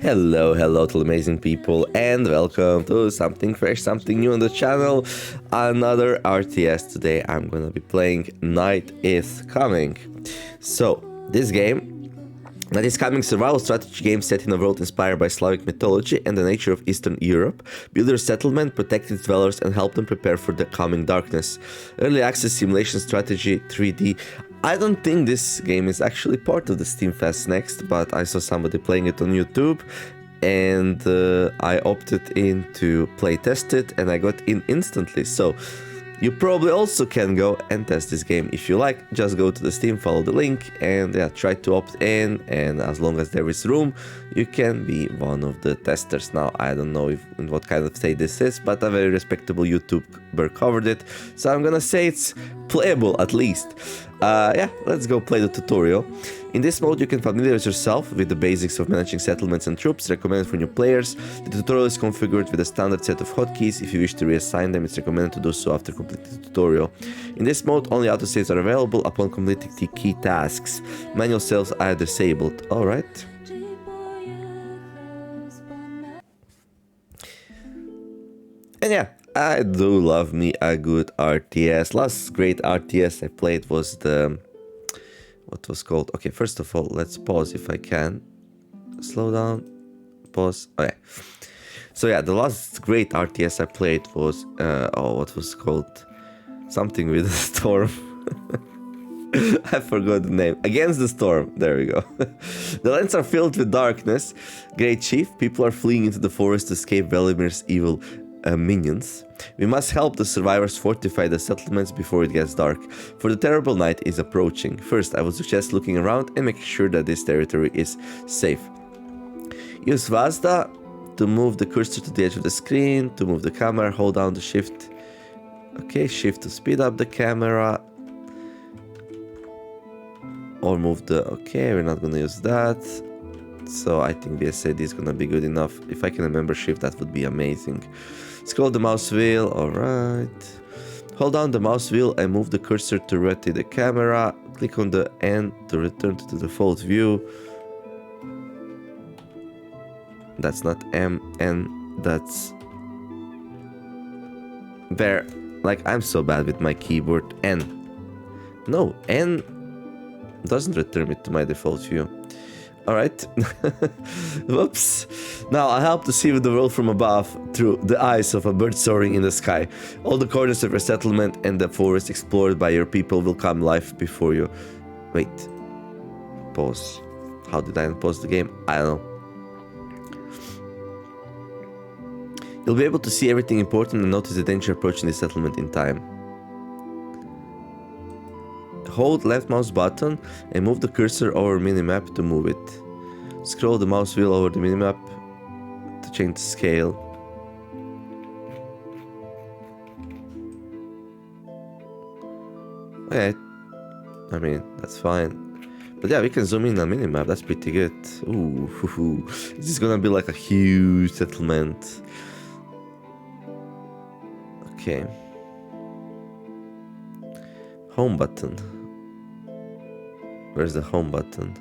Hello to amazing people, and welcome to something fresh, something new on the channel. Another RTS. Today I'm gonna be playing Night is Coming. So, this game, Night is Coming, survival strategy game set in a world inspired by Slavic mythology and the nature of Eastern Europe. Build your settlement, protect its dwellers, and help them prepare for the coming darkness. Early access simulation strategy 3D. I don't think this game is actually part of the Steam Fest Next, but I saw somebody playing it on YouTube, and I opted in to play test it, and I got in instantly. So you probably also can go and test this game if you like. Just go to the Steam, follow the link, and yeah, try to opt in, and as long as there is room, you can be one of the testers. Now, I don't know in what kind of state this is, but a very respectable YouTuber covered it, so I'm gonna say it's playable at least. Yeah, let's go play the tutorial. In this mode, you can familiarize yourself with the basics of managing settlements and troops, recommended for new players. The tutorial is configured with a standard set of hotkeys. If you wish to reassign them, it's recommended to do so after completing the tutorial. In this mode, only autosaves are available upon completing the key tasks. Manual saves are disabled. Alright. And yeah, I do love me a good RTS. Last great RTS I played was the... what was called? Okay, first of all, let's pause if I can. Slow down. Pause. Okay. So yeah, the last great RTS I played was... what was called? Something with a storm. I forgot the name. Against the Storm. There we go. The lands are filled with darkness. Great Chief, people are fleeing into the forest to escape Velimir's evil minions. We must help the survivors fortify the settlements before it gets dark, for the terrible night is approaching. First, I would suggest looking around and making sure that this territory is safe. Use Vazda to move the cursor to the edge of the screen. To move the camera, hold down the shift. Okay, shift to speed up the camera. Or move the... okay, we're not gonna use that. So I think BSAD is gonna be good enough. If I can remember shift, that would be amazing. Scroll the mouse wheel, alright. Hold down the mouse wheel and move the cursor to rotate the camera. Click on the N to return to the default view. That's not M, N, that's... there. Like, I'm so bad with my keyboard. N. No, N doesn't return me to my default view. Alright. Whoops. Now I help to see the world from above through the eyes of a bird soaring in the sky. All the corners of your settlement and the forest explored by your people will come alive before you. Wait. Pause. How did I unpause the game? I don't know. You'll be able to see everything important and notice the danger approaching the settlement in time. Hold left mouse button and move the cursor over minimap to move it. Scroll the mouse wheel over the minimap to change the scale. Okay, I mean, that's fine. But yeah, we can zoom in on minimap, that's pretty good. Ooh, this is gonna be like a huge settlement. Okay. Home button. Where's the home button?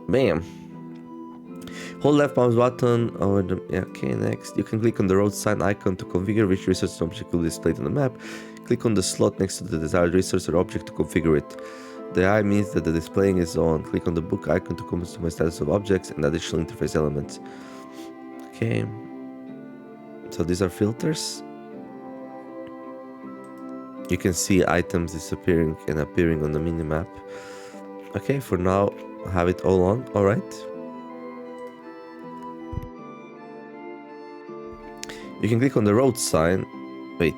Bam! Hold left mouse button over the... yeah, okay, next. You can click on the road sign icon to configure which resource or object will be displayed on the map. Click on the slot next to the desired resource or object to configure it. The eye means that the displaying is on. Click on the book icon to customize status of objects and additional interface elements. Okay. So these are filters. You can see items disappearing and appearing on the minimap. Okay, for now, have it all on. Alright. You can click on the road sign. Wait.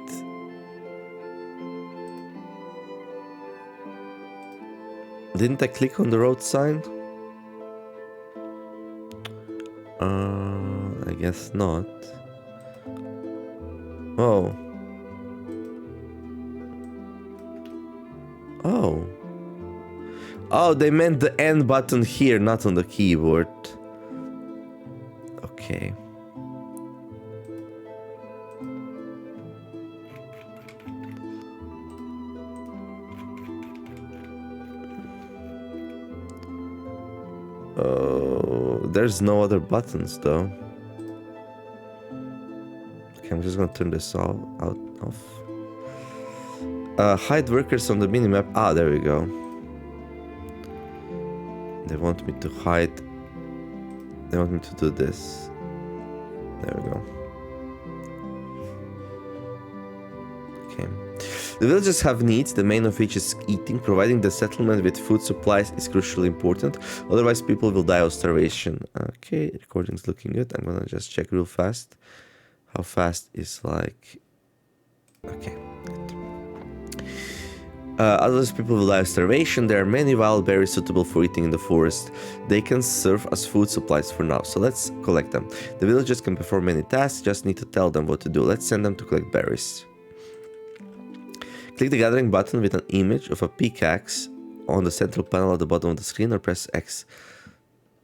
Didn't I click on the road sign? I guess not. Oh. Oh. Oh, they meant the N button here, not on the keyboard. Okay. There's no other buttons though. Okay, I'm just gonna turn this off. Hide workers on the minimap. Ah, there we go. They want me to hide. They want me to do this. There we go. Okay. The villagers have needs, the main of which is eating. Providing the settlement with food supplies is crucially important. Otherwise, people will die of starvation. Okay, recording's looking good. I'm gonna just check real fast. How fast is like... Okay, good. Otherwise, people will die of starvation. There are many wild berries suitable for eating in the forest. They can serve as food supplies for now, so let's collect them. The villagers can perform many tasks, just need to tell them what to do. Let's send them to collect berries. Click the gathering button with an image of a pickaxe on the central panel at the bottom of the screen, or press X.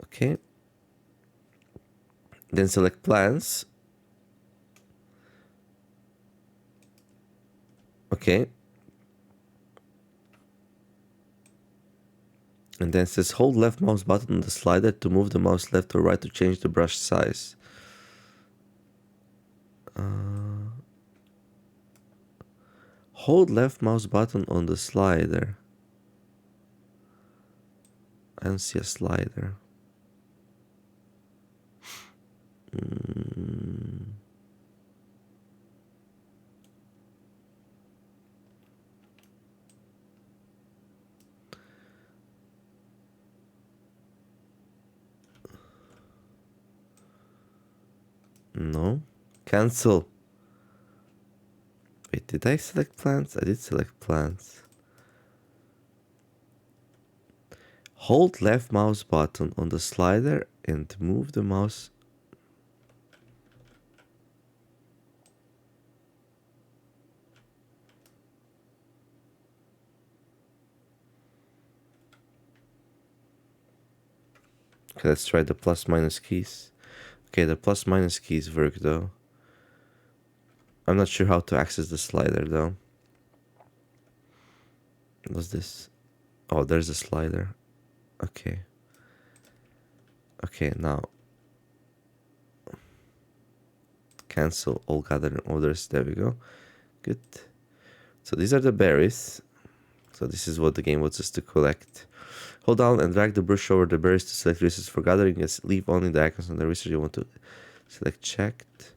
Okay. Then select plants. Okay. And then it says hold left mouse button on the slider to move the mouse left or right to change the brush size. Hold left mouse button on the slider. I don't see a slider. No. Cancel. Wait, did I select plants? I did select plants. Hold left mouse button on the slider and move the mouse. Okay, let's try the plus minus keys. Okay, the plus minus keys work though. I'm not sure how to access the slider though. What's this? Oh, there's a slider. Okay. Okay, now. Cancel all gathering orders. There we go. Good. So these are the berries. So this is what the game wants us to collect. Hold down and drag the brush over the berries to select resources for gathering. Yes, leave only the icons on the resource you want to select checked.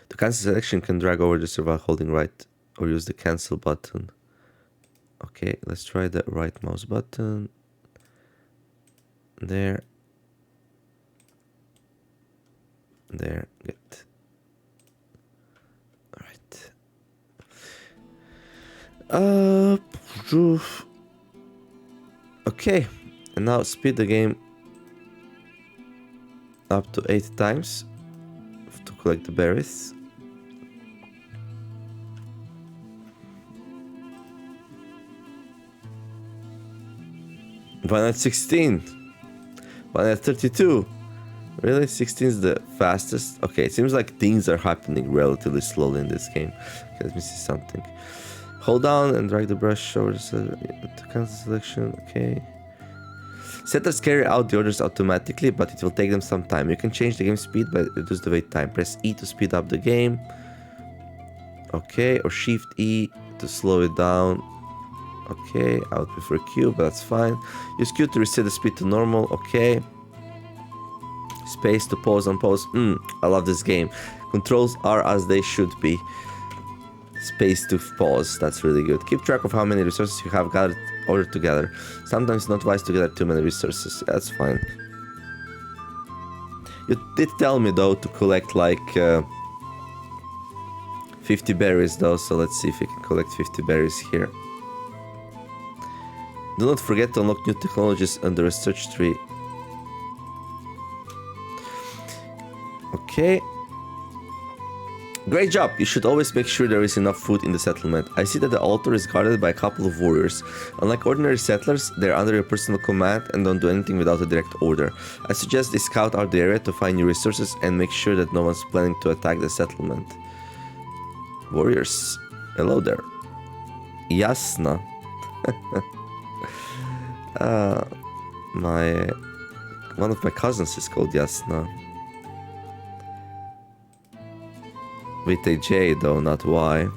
To cancel selection, you can drag over the server while holding right or use the cancel button. Okay, let's try the right mouse button. There. There, good. Alright. Okay, and now speed the game up to 8 times to collect the berries. One at 16. One at 32. Really? 16 is the fastest? Okay, it seems like things are happening relatively slowly in this game. Okay, let me see something. Hold down and drag the brush over to cancel selection. Okay. Setters carry out the orders automatically, but it will take them some time. You can change the game speed by reduce the wait time. Press E to speed up the game. Okay, or Shift E to slow it down. Okay, I would prefer Q, but that's fine. Use Q to reset the speed to normal. Okay. Space to pause and pause. I love this game. Controls are as they should be. Space to pause. That's really good. Keep track of how many resources you have gathered ordered together. Sometimes it's not wise to gather too many resources. That's fine. You did tell me though to collect like 50 berries though, so let's see if we can collect 50 berries here. Do not forget to unlock new technologies on the research tree. Okay. Great job! You should always make sure there is enough food in the settlement. I see that the altar is guarded by a couple of warriors. Unlike ordinary settlers, they are under your personal command and don't do anything without a direct order. I suggest they scout out the area to find new resources and make sure that no one's planning to attack the settlement. Warriors. Hello there. Jasna. My One of my cousins is called Yasna. With a J though, not Y.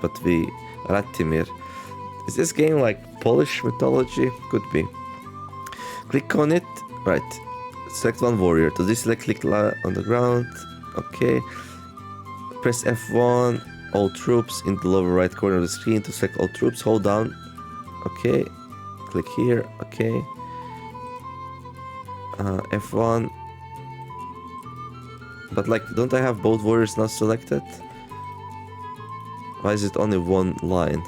But we... Ratimir. Is this game like Polish mythology? Could be. Click on it. Right. Select one warrior. To deselect, click on the ground. Okay. Press F1. All troops in the lower right corner of the screen. To select all troops, hold down. Okay. Click here. Okay. F1. But like, don't I have both warriors now selected? Why is it only one line?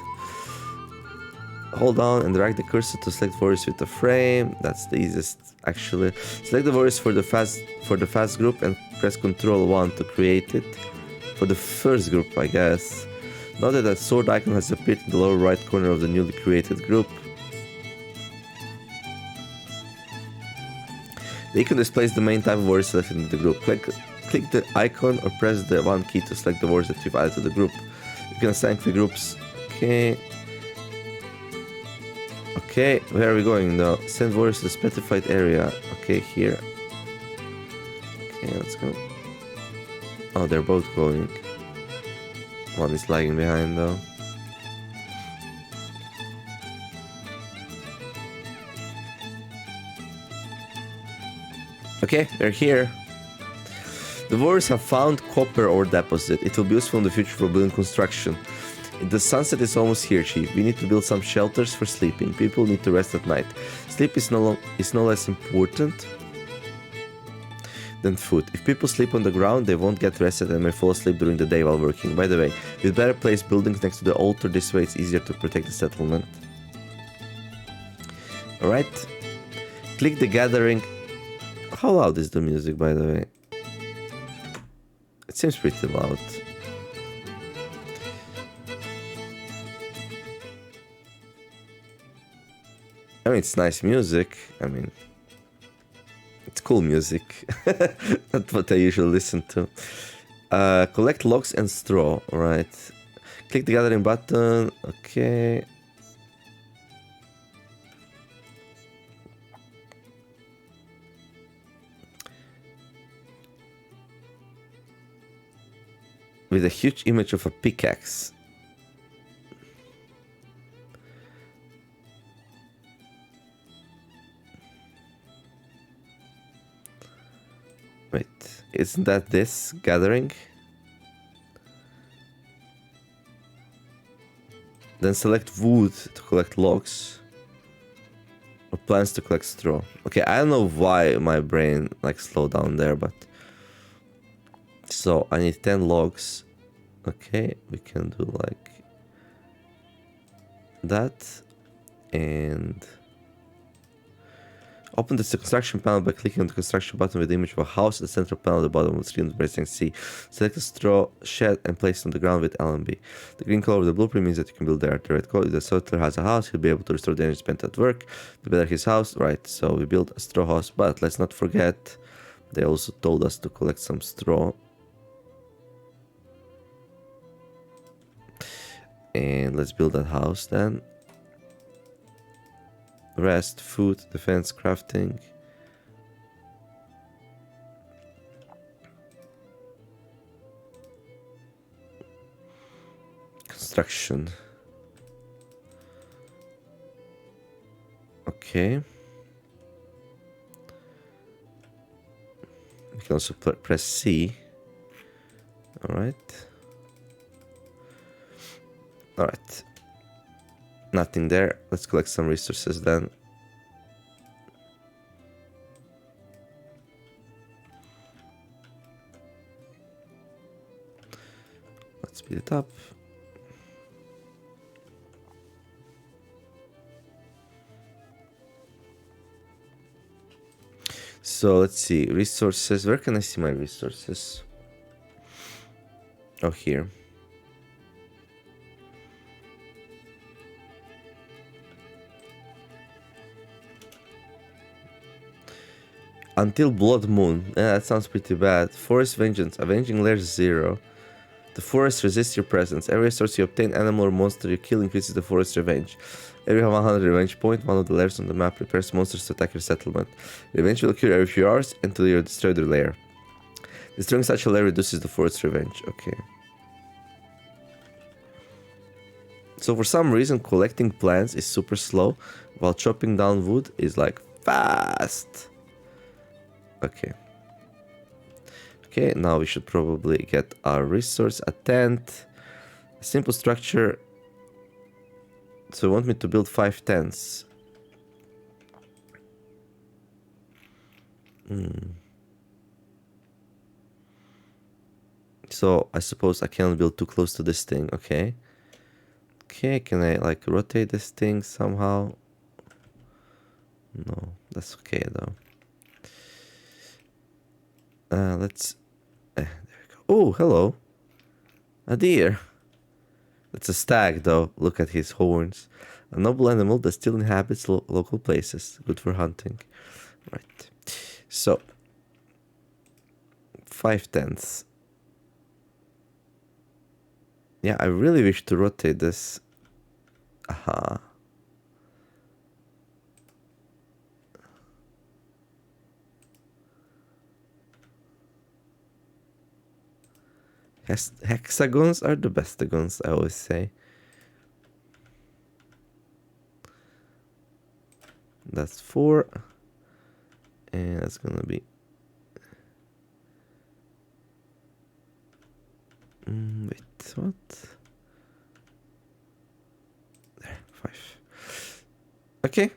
Hold down and drag the cursor to select warriors with the frame. That's the easiest, actually. Select the warriors for the fast group and press Ctrl 1 to create it. For the first group, I guess. Note that sword icon has appeared in the lower right corner of the newly created group. The icon displays the main type of warrior selected in the group. Click the icon or press the 1 key to select the warriors that you've added to the group. You can assign 3 groups. Okay. Okay, where are we going now? Send warriors to the specified area. Okay, here. Okay, let's go. Oh, they're both going. One is lagging behind though. Okay, they're here. The warriors have found copper ore deposit. It will be useful in the future for building construction. The sunset is almost here, Chief. We need to build some shelters for sleeping. People need to rest at night. Sleep is no less important than food. If people sleep on the ground, they won't get rested and may fall asleep during the day while working. By the way, we'd better place buildings next to the altar. This way it's easier to protect the settlement. Alright. Click the gathering. How loud is the music, by the way? It seems pretty loud. I mean, it's nice music. I mean, it's cool music. Not what I usually listen to. Collect logs and straw. Alright. Click the gathering button. Okay. With a huge image of a pickaxe. Wait, isn't that this gathering? Then select wood to collect logs. Or plants to collect straw. Okay, I don't know why my brain like slowed down there, but... So, I need 10 logs. Okay, we can do like... that. And... Open the construction panel by clicking on the construction button with the image of a house at the central panel at the bottom of the screen, pressing C. Select a straw shed and place it on the ground with LMB. The green color of the blueprint means that you can build there. The red color, if the settler has a house, he'll be able to restore the energy spent at work. The better his house, right, so we built a straw house, but let's not forget, they also told us to collect some straw. And let's build that house then. Rest, food, defense, crafting. Construction. Okay. We can also press C. Alright. Alright. Nothing there. Let's collect some resources then. Let's speed it up. So let's see. Resources. Where can I see my resources? Oh, here. Until Blood Moon. Yeah, that sounds pretty bad. Forest Vengeance. Avenging Lair 0. The forest resists your presence. Every resource you obtain, animal or monster you kill increases the forest's revenge. Every 100 revenge point, one of the layers on the map prepares monsters to attack your settlement. Revenge will occur every few hours until you destroy the layer. Destroying such a layer reduces the forest's revenge. Okay. So for some reason, collecting plants is super slow, while chopping down wood is like fast. Okay. Okay, now we should probably get our resource, a tent, a simple structure. So you want me to build 5 tents. So I suppose I cannot build too close to this thing, okay. Okay, can I like rotate this thing somehow? No, that's okay though. Let's... there we go. Oh, hello. A deer. It's a stag though, look at his horns. A noble animal that still inhabits local places. Good for hunting. Right. So, 5 tents. Yeah, I really wish to rotate this. Aha. Hexagons are the bestagons, I always say. That's 4. And that's gonna be... wait, what? There, 5. Okay.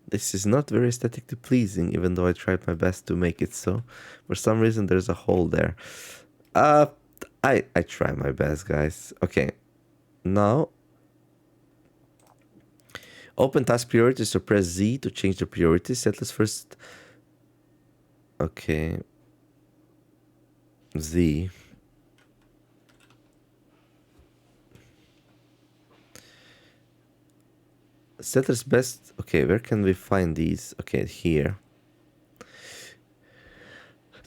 This is not very aesthetically pleasing, even though I tried my best to make it so. For some reason, there's a hole there. I try my best, guys. Okay. Now, open task priorities, so press Z to change the priorities. Settlers first. Okay. Z. Settlers best. Okay, where can we find these? Okay, here.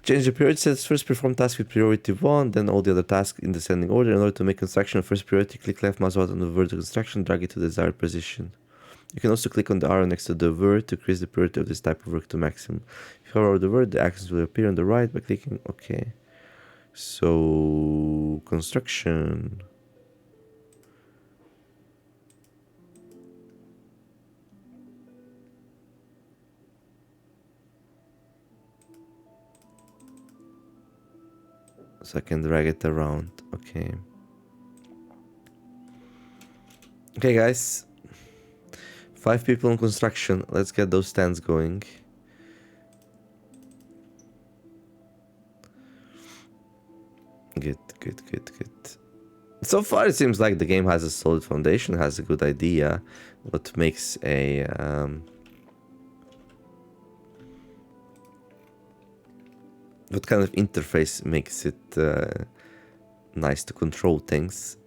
Change the priority. Settlers first perform task with priority 1, then all the other tasks in descending order. In order to make construction of first priority, click left mouse button on the word construction, drag it to the desired position. You can also click on the arrow next to the word to increase the priority of this type of work to maximum. If you hover over the word, the actions will appear on the right by clicking OK. So, construction. So I can drag it around. Okay. Okay, guys. 5 people in construction. Let's get those stands going. Good. So far, it seems like the game has a solid foundation, has a good idea. What makes a... what kind of interface makes it nice to control things.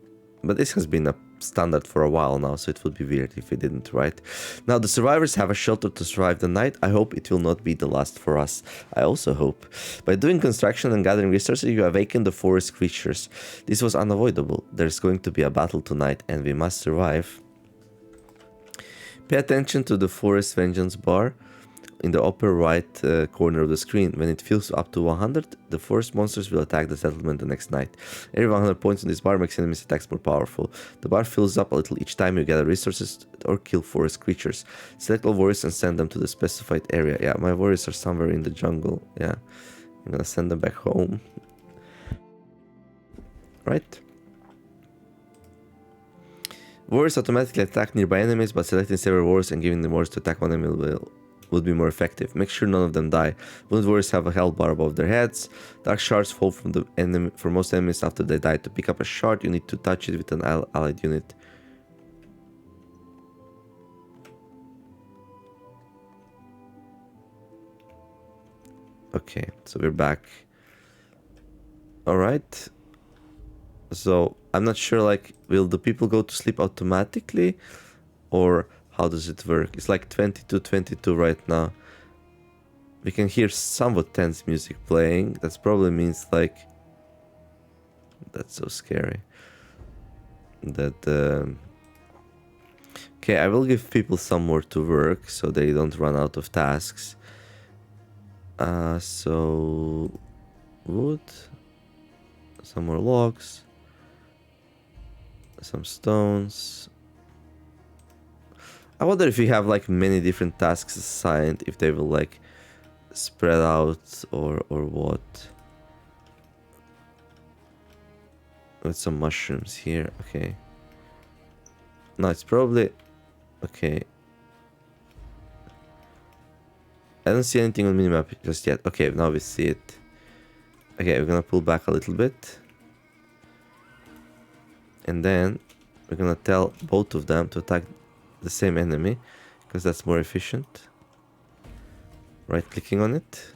But this has been a standard for a while now, so it would be weird if we didn't, right? Now, the survivors have a shelter to survive the night. I hope it will not be the last for us. I also hope. By doing construction and gathering resources, you awaken the forest creatures. This was unavoidable. There's going to be a battle tonight, and we must survive. Pay attention to the forest vengeance bar in the upper right corner of the screen. When it fills up to 100, the forest monsters will attack the settlement the next night. Every 100 points on this bar makes enemies' attacks more powerful. The bar fills up a little each time you gather resources or kill forest creatures. Select all warriors and send them to the specified area. Yeah, my warriors are somewhere in the jungle. Yeah, I'm gonna send them back home. Right? Warriors automatically attack nearby enemies, but selecting several warriors and giving the warriors to attack one enemy would be more effective. Make sure none of them die. Wounded warriors have a health bar above their heads. Dark shards fall from the enemy for most enemies after they die. To pick up a shard, you need to touch it with an allied unit. Okay, so we're back. Alright. So, I'm not sure, like, will the people go to sleep automatically? Or how does it work? It's like 22 right now. We can hear somewhat tense music playing. That probably means like... That's so scary. That... Okay, I will give people some more to work so they don't run out of tasks. So... Wood. Some more logs. Some stones. I wonder if you have like many different tasks assigned, if they will like spread out or what. With some mushrooms here, okay. No, it's probably... Okay. I don't see anything on minimap just yet. Okay, now we see it. Okay, we're gonna pull back a little bit. And then we're gonna tell both of them to attack the same enemy, because that's more efficient. Right clicking on it.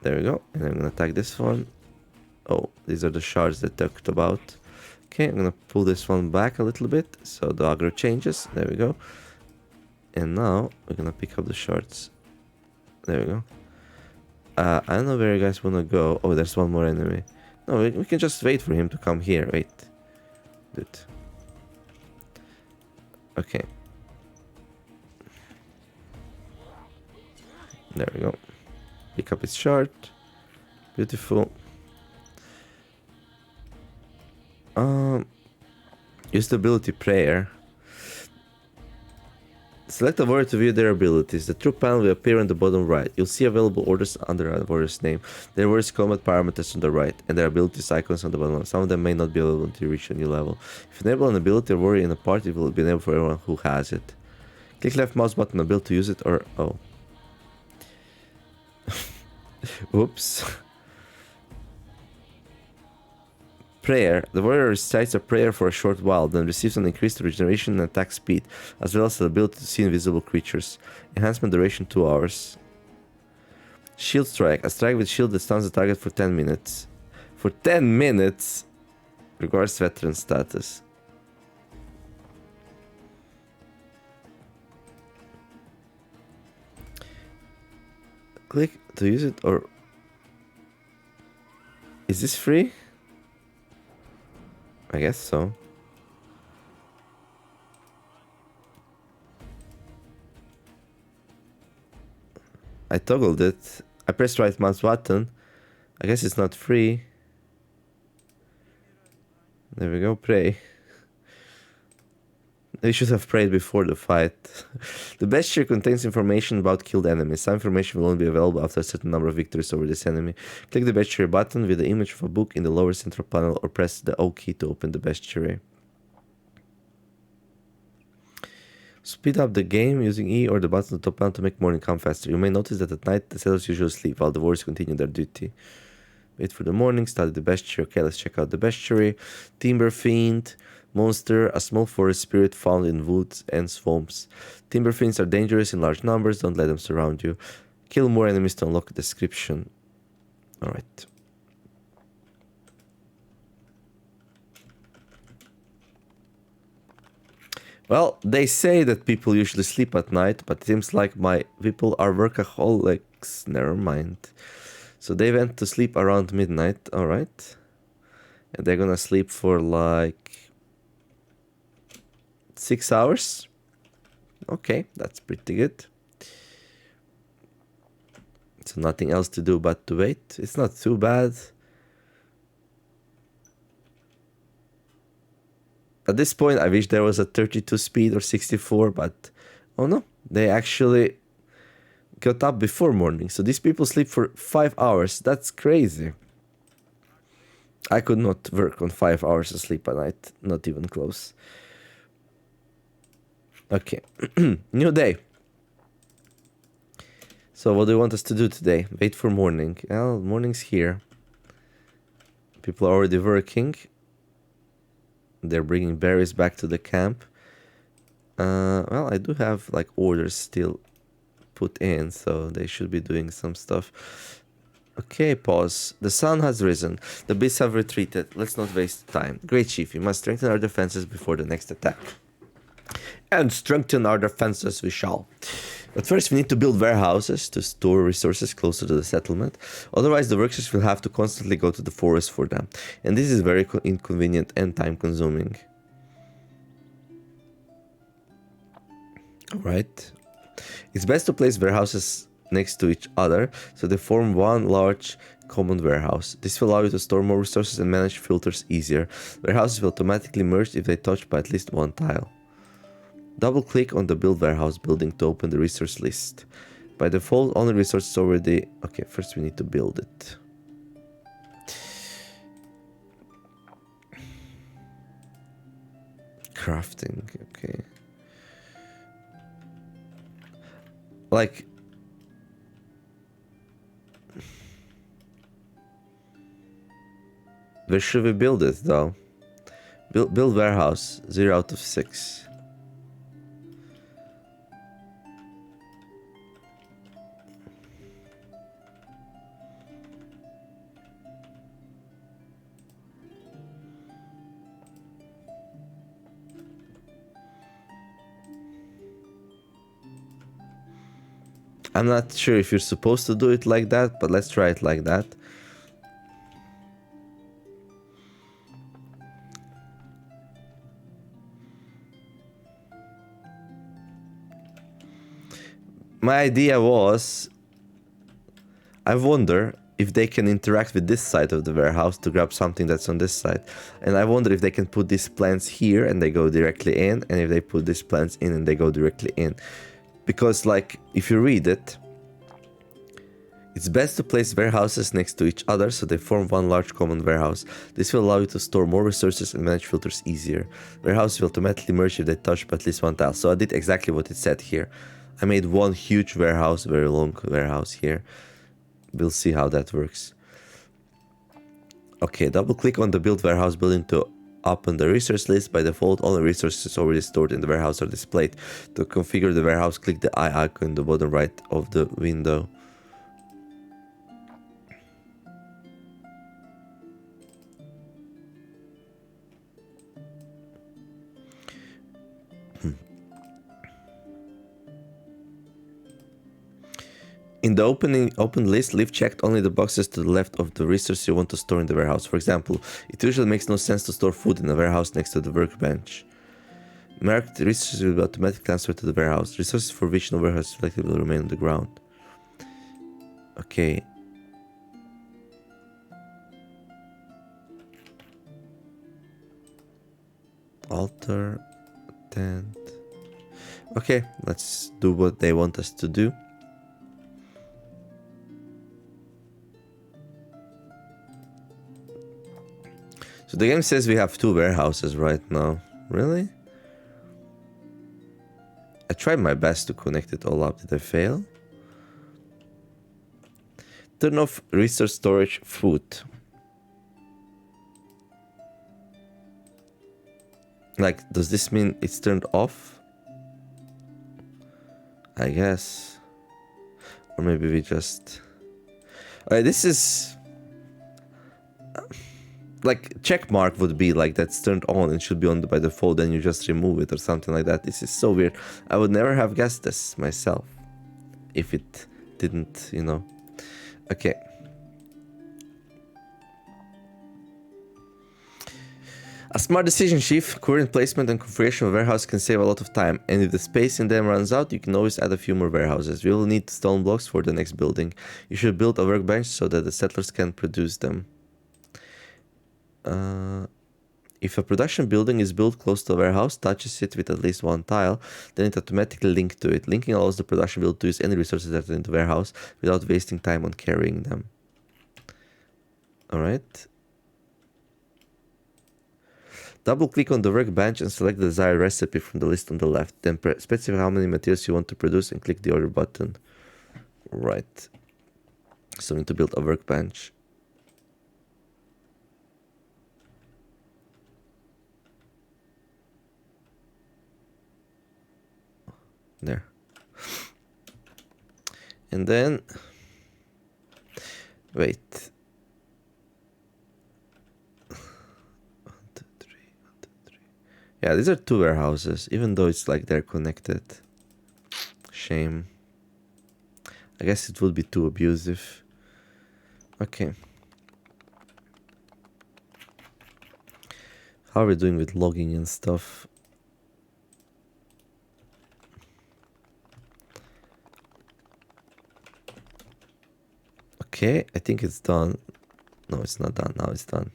There we go. And I'm gonna attack this one. Oh, these are the shards that I talked about. Okay, I'm gonna pull this one back a little bit so the aggro changes. There we go. And now we're gonna pick up the shards. There we go. I don't know where you guys wanna go. Oh, there's one more enemy. No, we can just wait for him to come here. Wait. Good. Okay. There we go. Pick up his shard. Beautiful. Use the ability prayer. Select a warrior to view their abilities. The troop panel will appear on the bottom right. You'll see available orders under a warrior's name. Their warrior's combat parameters on the right, and their abilities icons on the bottom. Some of them may not be available until you reach a new level. If you enable an ability or warrior in a party, it will be enabled for everyone who has it. Click left mouse button on build to use it, or... Oh. Oops. Prayer. The warrior recites a prayer for a short while, then receives an increased regeneration and attack speed, as well as the ability to see invisible creatures. Enhancement duration 2 hours. Shield strike. A strike with shield that stuns the target for 10 minutes. For 10 minutes? Regards veteran status. Click to use it, or... Is this free? I guess so. I toggled it. I pressed right mouse button. I guess it's not free. There we go, pray. They should have prayed before the fight. The bestiary contains information about killed enemies. Some information will only be available after a certain number of victories over this enemy. Click the bestiary button with the image of a book in the lower central panel, or press the O key to open the bestiary. Speed up the game using E or the button on the top panel to make morning come faster. You may notice that at night the sailors usually sleep while the warriors continue their duty. Wait for the morning, study the bestiary. Okay, let's check out the bestiary. Timber Fiend. Monster, a small forest spirit found in woods and swamps. Timber fiends are dangerous in large numbers, don't let them surround you. Kill more enemies to unlock the description. Alright. Well, they say that people usually sleep at night, but it seems like my people are workaholics. Never mind. So they went to sleep around midnight, alright. And they're gonna sleep for like 6 hours. Okay, that's pretty good. So nothing else to do but to wait. It's not too bad. At this point, I wish there was a 32 speed or 64, but oh no, they actually got up before morning. So these people sleep for 5 hours. That's crazy. I could not work on 5 hours of sleep a night. Not even close. Okay, new day. So what do you want us to do today? Wait for morning. Well, morning's here. People are already working. They're bringing berries back to the camp. Well, I do have like orders still put in, so they should be doing some stuff. Okay, pause. The sun has risen. The beasts have retreated. Let's not waste time. Great chief, we must strengthen our defenses before the next attack. And strengthen our defenses we shall. But first we need to build warehouses to store resources closer to the settlement. Otherwise the workers will have to constantly go to the forest for them. And this is very inconvenient and time consuming. Alright. It's best to place warehouses next to each other so they form one large common warehouse. This will allow you to store more resources and manage filters easier. Warehouses will automatically merge if they touch by at least one tile. Double click on the build warehouse building to open the resource list. By default, only resources already... Okay, first we need to build it. Crafting, okay. Like... Where should we build it though? Build warehouse, 0 out of 6. I'm not sure if you're supposed to do it like that, but let's try it like that. My idea was, I wonder if they can interact with this side of the warehouse to grab something that's on this side. And I wonder if they can put these plants here and they go directly in, and if they put these plants in and they go directly in. Because like, if you read it, it's best to place warehouses next to each other so they form one large common warehouse. This will allow you to store more resources and manage filters easier. Warehouses will automatically merge if they touch by at least one tile. So I did exactly what it said here. I made one huge warehouse, very long warehouse here. We'll see how that works. Okay, double click on the build warehouse building to open the resource list. By default, all the resources already stored in the warehouse are displayed. To configure the warehouse, click the eye icon in the bottom right of the window. In the open list, leave checked only the boxes to the left of the resource you want to store in the warehouse. For example, it usually makes no sense to store food in a warehouse next to the workbench. Marked resources will be automatically transferred to the warehouse. Resources for which no warehouse selected will remain on the ground. Okay. Altar, tent. Okay, let's do what they want us to do. So the game says we have 2 warehouses right now. Really? I tried my best to connect it all up. Did I fail? Turn off resource storage food. Like, does this mean it's turned off? I guess. Or maybe we just... Alright, this is... Like, check mark would be like that's turned on and should be on by default, then you just remove it or something like that. This is so weird. I would never have guessed this myself if it didn't, you know. Okay. A smart decision, Chief. Current placement and configuration of warehouse can save a lot of time, and if the space in them runs out, you can always add a few more warehouses. We will need stone blocks for the next building. You should build a workbench so that the settlers can produce them. If a production building is built close to a warehouse, touches it with at least one tile, then it automatically links to it. Linking allows the production build to use any resources that are in the warehouse without wasting time on carrying them. Alright. Double click on the workbench and select the desired recipe from the list on the left. Then specify how many materials you want to produce and click the order button. Right. So we need to build a workbench. There. And then wait. 1, 2, 3, 1, 2, 3. Yeah, these are two warehouses, even though it's like they're connected. Shame. I guess it would be too abusive. Okay. How are we doing with logging and stuff? Okay, I think it's done. No, it's not done. Now it's done.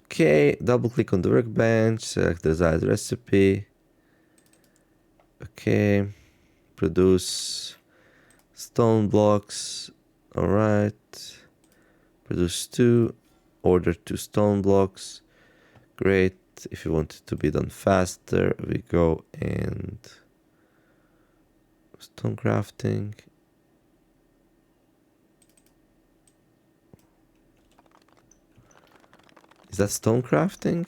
Okay, double click on the workbench, select the desired recipe. Okay, produce stone blocks. Alright. Produce 2. Order 2 stone blocks. Great. If you want it to be done faster, we go and stone crafting. Is that stone crafting?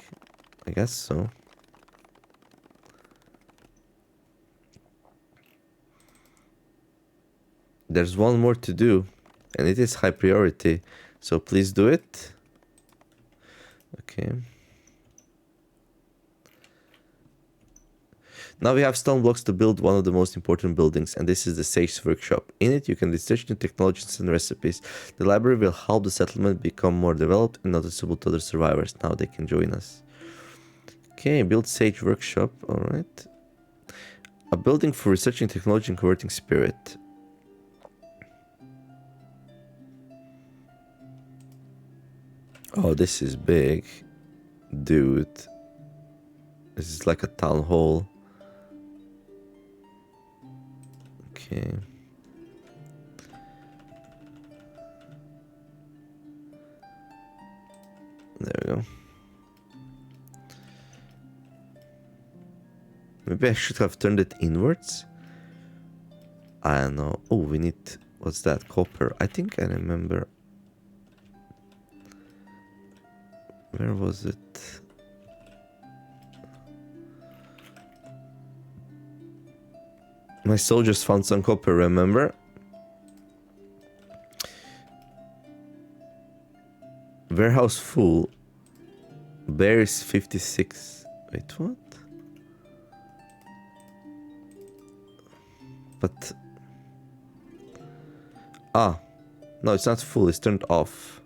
I guess so. There's one more to do, and it is high priority, so please do it. Okay. Now we have stone blocks to build one of the most important buildings, and this is the Sage's workshop. In it, you can research new technologies and recipes. The library will help the settlement become more developed and noticeable to other survivors. Now they can join us. Okay, build Sage workshop. Alright. A building for researching technology and converting spirit. Oh, this is big. Dude. This is like a town hall. Okay. There we go. Maybe I should have turned it inwards. I don't know. Oh, we need... What's that? Copper. I think I remember. Where was it? My soldiers found some copper, remember? Warehouse full. Berries 56. Wait, what? But... Ah. No, it's not full. It's turned off.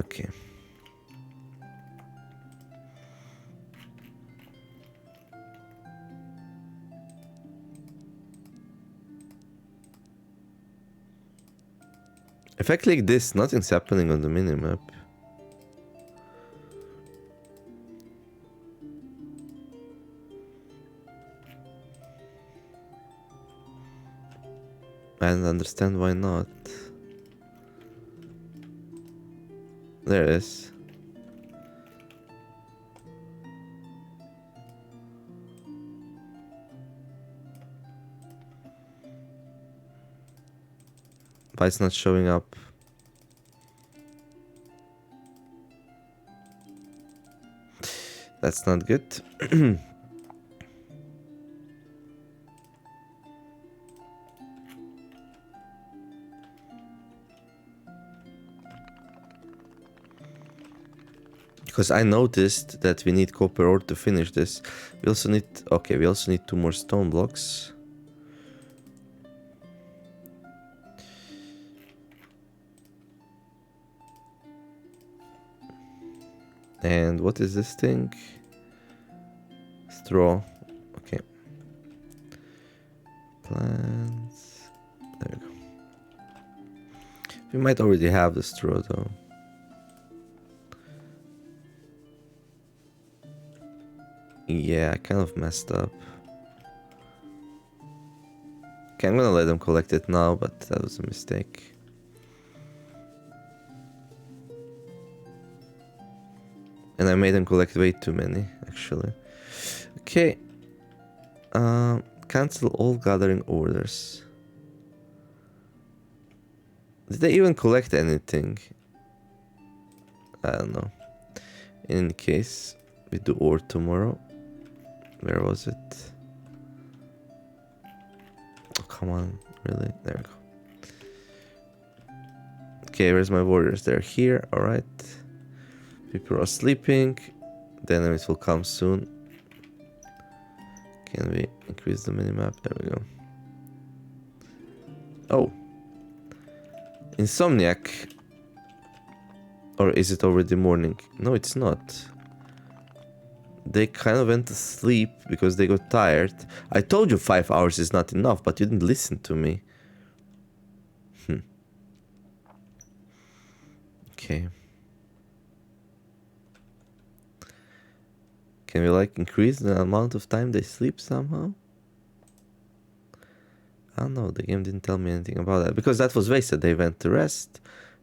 Okay. If I click this, nothing's happening on the minimap. I don't understand why not. There it is. Why it's not showing up? That's not good. Because I noticed that we need copper ore to finish this. We also need... Okay, we also need 2 more stone blocks. And what is this thing? Straw. Okay. Plants. There we go. We might already have the straw though. Yeah, I kind of messed up. Okay, I'm gonna let them collect it now, but that was a mistake. And I made them collect way too many, actually. Okay. Cancel all gathering orders. Did they even collect anything? I don't know. In any case, we do ore tomorrow. Where was it? Oh, come on. Really? There we go. Okay, where's my warriors? They're here. Alright. People are sleeping. The enemies will come soon. Can we increase the minimap? There we go. Oh. Insomniac. Or is it already morning? No, it's not. They kind of went to sleep because they got tired. I told you 5 hours is not enough, but you didn't listen to me. Okay. Can we like increase the amount of time they sleep somehow? I don't know, the game didn't tell me anything about that. Because that was wasted. They went to rest,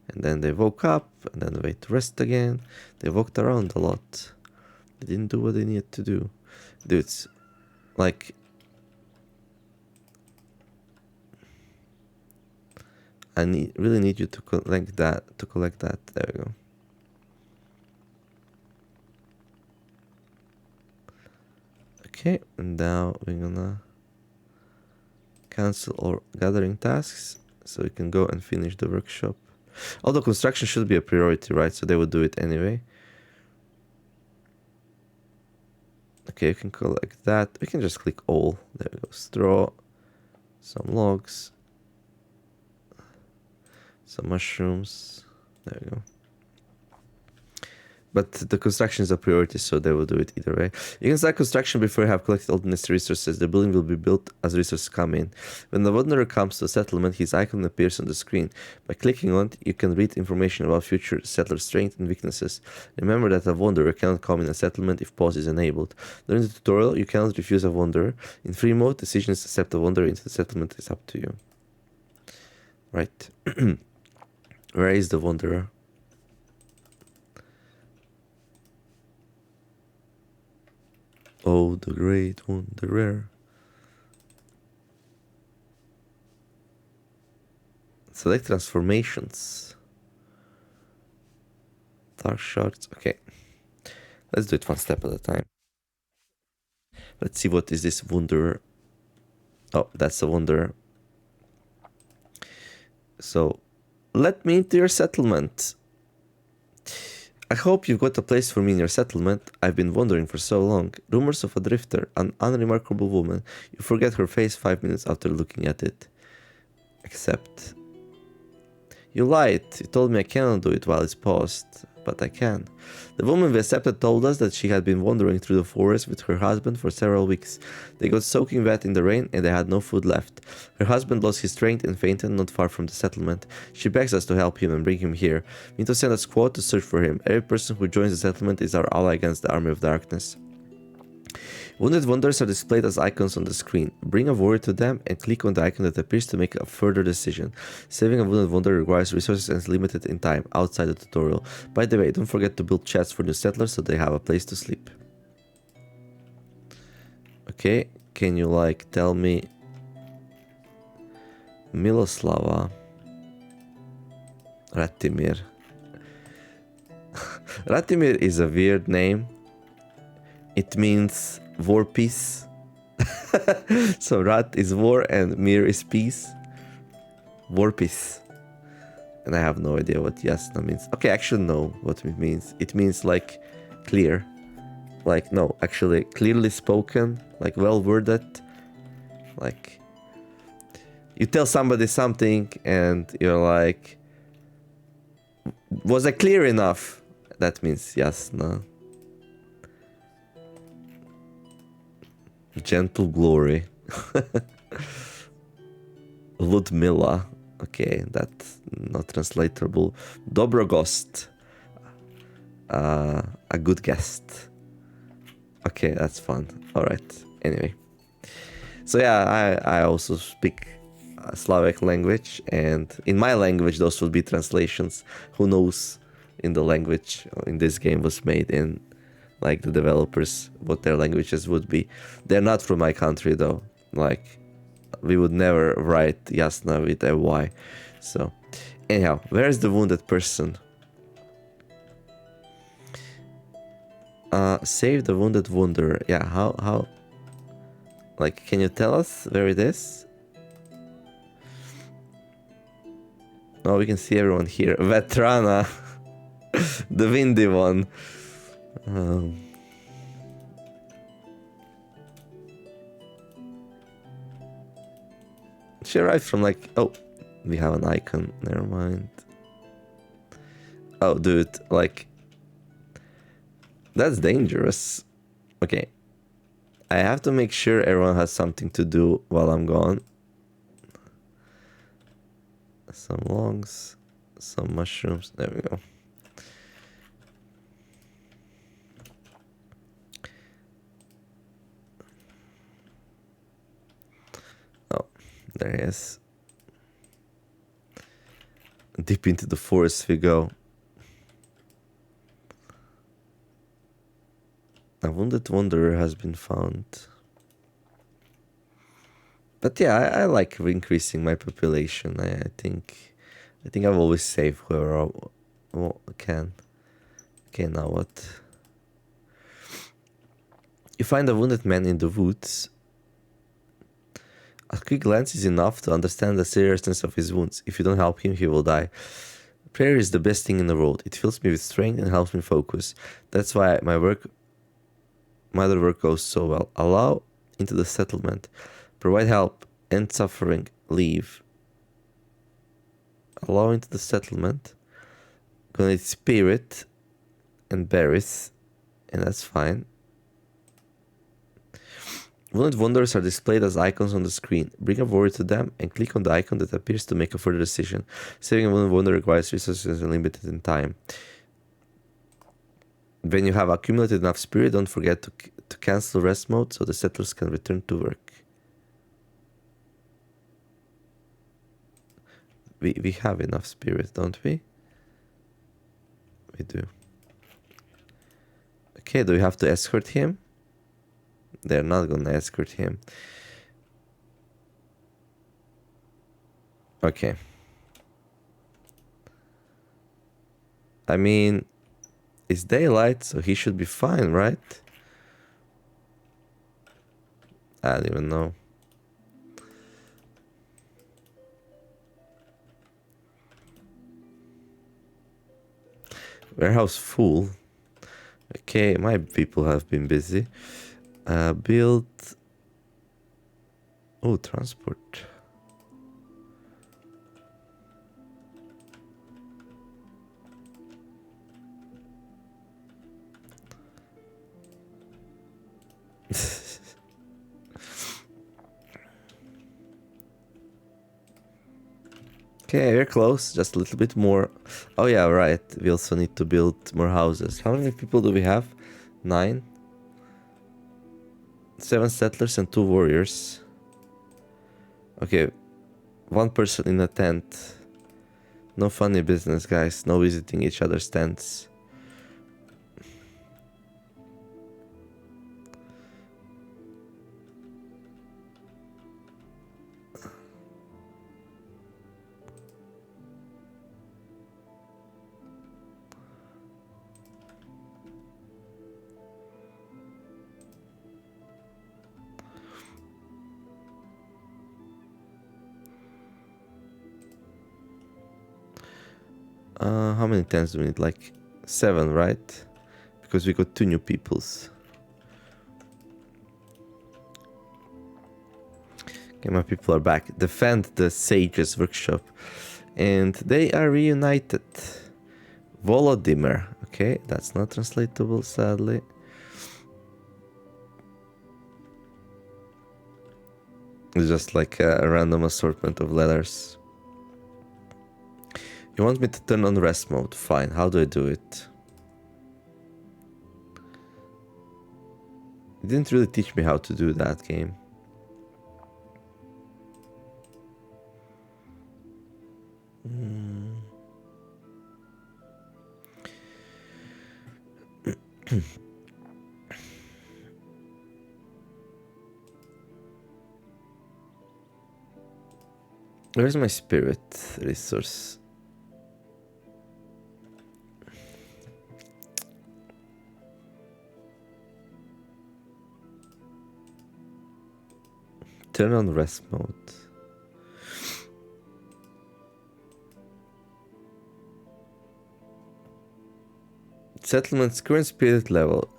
and then they woke up, and then they went to rest again. They walked around a lot. They didn't do what they needed to do. Dudes, like... I really need you to collect that. There we go. Okay, and now we're gonna cancel all gathering tasks so we can go and finish the workshop. Although construction should be a priority, right? So they would do it anyway. Okay, you can collect that. We can just click all. There we go. Straw, some logs, some mushrooms. There we go. But the construction is a priority, so they will do it either way. You can start construction before you have collected all the necessary resources. The building will be built as resources come in. When the wanderer comes to a settlement, his icon appears on the screen. By clicking on it, you can read information about future settler strengths and weaknesses. Remember that a wanderer cannot come in a settlement if pause is enabled. During the tutorial, you cannot refuse a wanderer. In free mode, decisions to accept a wanderer into the settlement is up to you. Right. Where is the wanderer? Oh, the great one, the rare. Select transformations. Dark shards. Okay. Let's do it one step at a time. Let's see what is this wanderer. Oh, that's a wanderer. So, let me into your settlement. I hope you've got a place for me in your settlement. I've been wandering for so long. Rumors of a drifter, an unremarkable woman. You forget her face 5 minutes after looking at it. Except... You lied. You told me I cannot do it while it's paused. But I can. The woman we accepted told us that she had been wandering through the forest with her husband for several weeks. They got soaking wet in the rain and they had no food left. Her husband lost his strength and fainted not far from the settlement. She begs us to help him and bring him here. We need to send a squad to search for him. Every person who joins the settlement is our ally against the army of darkness. Wounded wanderers are displayed as icons on the screen. Bring a warrior to them and click on the icon that appears to make a further decision. Saving a wounded wanderer requires resources and is limited in time outside the tutorial. By the way, don't forget to build chests for new settlers so they have a place to sleep. Okay, can you like tell me Miloslava Ratimir? Ratimir is a weird name. It means war peace. So Rat is war and Mir is peace. War peace. And I have no idea what Yasna means. Okay, I actually know what it means. It means like clear. Like, no, actually clearly spoken. Like well worded. Like you tell somebody something and you're like, was I clear enough? That means Yasna. Gentle glory. Ludmilla. Okay, that's not translatable. Dobrogost. A good guest. Okay, that's fun. Alright, anyway. So yeah, I also speak Slavic language, and in my language those will be translations. Who knows in the language in this game was made in, like the developers, what their languages would be. They're not from my country though. Like, we would never write Yasna with a Y. So, anyhow, where is the wounded person? Save the wounded wanderer. Yeah, how? Like, can you tell us where it is? Oh, we can see everyone here. Vetrana. The windy one. She arrived from like... Oh, we have an icon. Never mind. Oh, dude, like... That's dangerous. Okay. I have to make sure everyone has something to do while I'm gone. Some logs, some mushrooms. There we go. Oh, there he is. Deep into the forest we go. A wounded wanderer has been found. But yeah, I like increasing my population. I think I've always saved whoever I can. Okay, now what? You find a wounded man in the woods. A quick glance is enough to understand the seriousness of his wounds. If you don't help him, he will die. Prayer is the best thing in the world. It fills me with strength and helps me focus. That's why my other work goes so well. Allow into the settlement. Provide help. End suffering. Leave. Allow into the settlement. Gonna need spirit and berries, and that's fine. Wounded wanderers are displayed as icons on the screen. Bring a warrior to them and click on the icon that appears to make a further decision. Saving a wounded wanderer requires resources and limited in time. When you have accumulated enough spirit, don't forget to cancel rest mode so the settlers can return to work. We have enough spirit, don't we? We do. Okay, do we have to escort him? They're not gonna escort him. Okay. I mean, it's daylight, so he should be fine, right? I don't even know. Warehouse full. Okay, my people have been busy. Build... Oh, transport. Okay, we're close. Just a little bit more. Oh yeah, right. We also need to build more houses. How many people do we have? 9? 7 settlers and 2 warriors. Okay, 1 person in a tent. No funny business, guys. No visiting each other's tents. How many tents do we need? Like 7, right? Because we got 2 new peoples. Okay, my people are back. Defend the Sage's workshop. And they are reunited. Volodymyr. Okay, that's not translatable, sadly. It's just like a random assortment of letters. You want me to turn on rest mode? Fine, how do I do it? You didn't really teach me how to do that, game. Where's my spirit resource? Turn on rest mode. Settlement's current spirit level.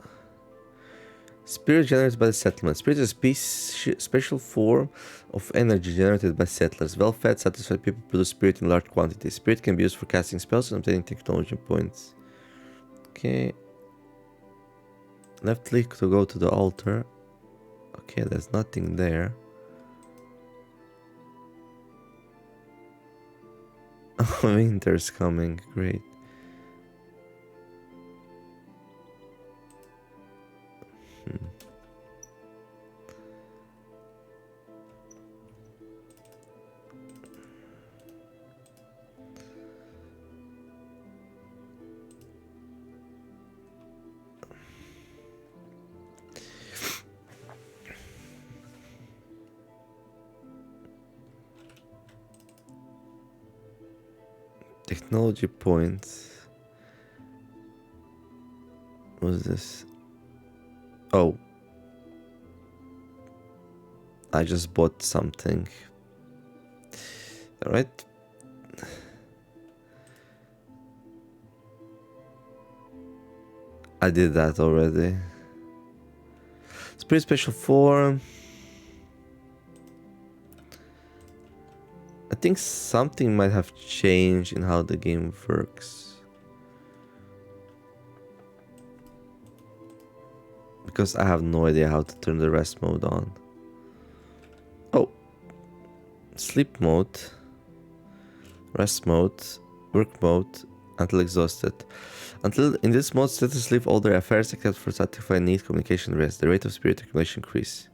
Spirit generated by the settlement. Spirit is a special form of energy generated by settlers. Well-fed, satisfied people produce spirit in large quantities. Spirit can be used for casting spells and obtaining technology points. Okay. Left click to go to the altar. Okay, there's nothing there. Winter's coming. Great. Technology points. What's this? Oh. I just bought something. Alright. I did that already. Spirit special form. I think something might have changed in how the game works. Because I have no idea how to turn the rest mode on. Oh. Sleep mode. Rest mode. Work mode. Until exhausted. Until in this mode, status leave all their affairs except for satisfy need, communication, rest. The rate of spirit accumulation increase.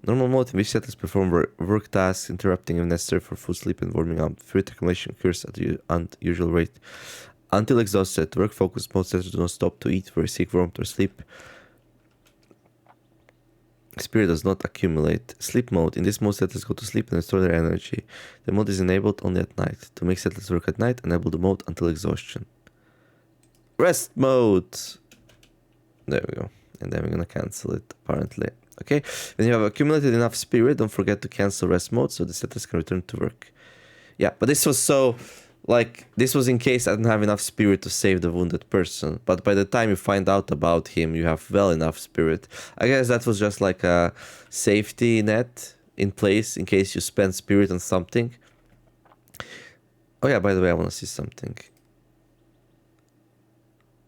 Normal mode in which settlers perform work tasks, interrupting if necessary for food, sleep, and warming up. Spirit accumulation occurs at the unusual rate. Until exhausted, work focus mode settlers do not stop to eat, or seek warmth, or sleep. Spirit does not accumulate. Sleep mode. In this mode, settlers go to sleep and restore their energy. The mode is enabled only at night. To make settlers work at night, enable the mode until exhaustion. Rest mode. There we go. And then we're gonna cancel it, apparently. Okay, when you have accumulated enough spirit, don't forget to cancel rest mode so the settlers can return to work. Yeah, but this was so, like, this was in case I didn't have enough spirit to save the wounded person. But by the time you find out about him, you have well enough spirit. I guess that was just like a safety net in place in case you spend spirit on something. Oh yeah, by the way, I want to see something.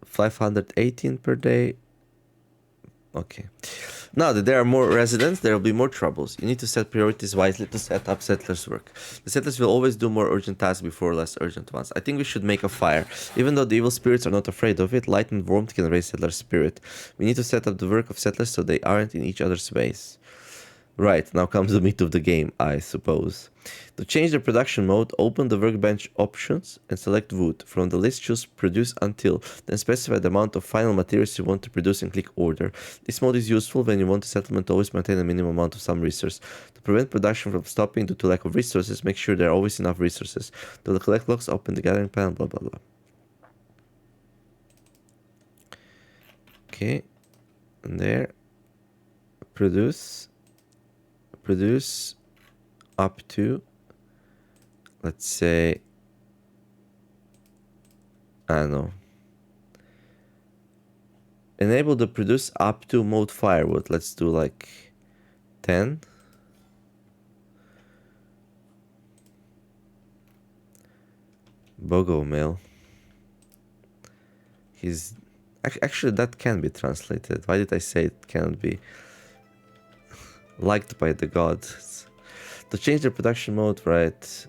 518 per day. Okay. Now that there are more residents, there will be more troubles. You need to set priorities wisely to set up settlers' work. The settlers will always do more urgent tasks before less urgent ones. I think we should make a fire. Even though the evil spirits are not afraid of it, light and warmth can raise settlers' spirit. We need to set up the work of settlers so they aren't in each other's ways. Right, now comes the meat of the game, I suppose. To change the production mode, open the workbench options and select wood. From the list, choose produce until, then specify the amount of final materials you want to produce and click order. This mode is useful when you want the settlement to always maintain a minimum amount of some resource. To prevent production from stopping due to lack of resources, make sure there are always enough resources. To collect blocks, open the gathering panel, blah blah blah. Okay, and there, produce up to, let's say, I don't know, enable the produce up to mode firewood. Let's do like 10. Bogo mail. He's actually, that can be translated. Why did I say it can't be? Liked by the gods. To change the production mode, right?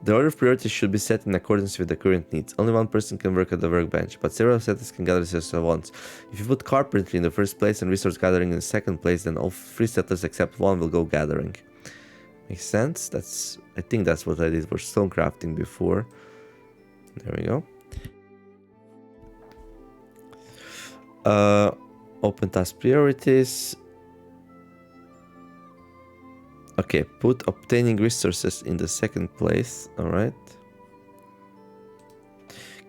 The order of priorities should be set in accordance with the current needs. Only one person can work at the workbench, but several settlers can gather resources at once. If you put carpentry in the first place and resource gathering in the second place, then all 3 settlers except one will go gathering. Makes sense? I think that's what I did for stone crafting before. There we go. Open task priorities. Okay, put obtaining resources in the second place, alright.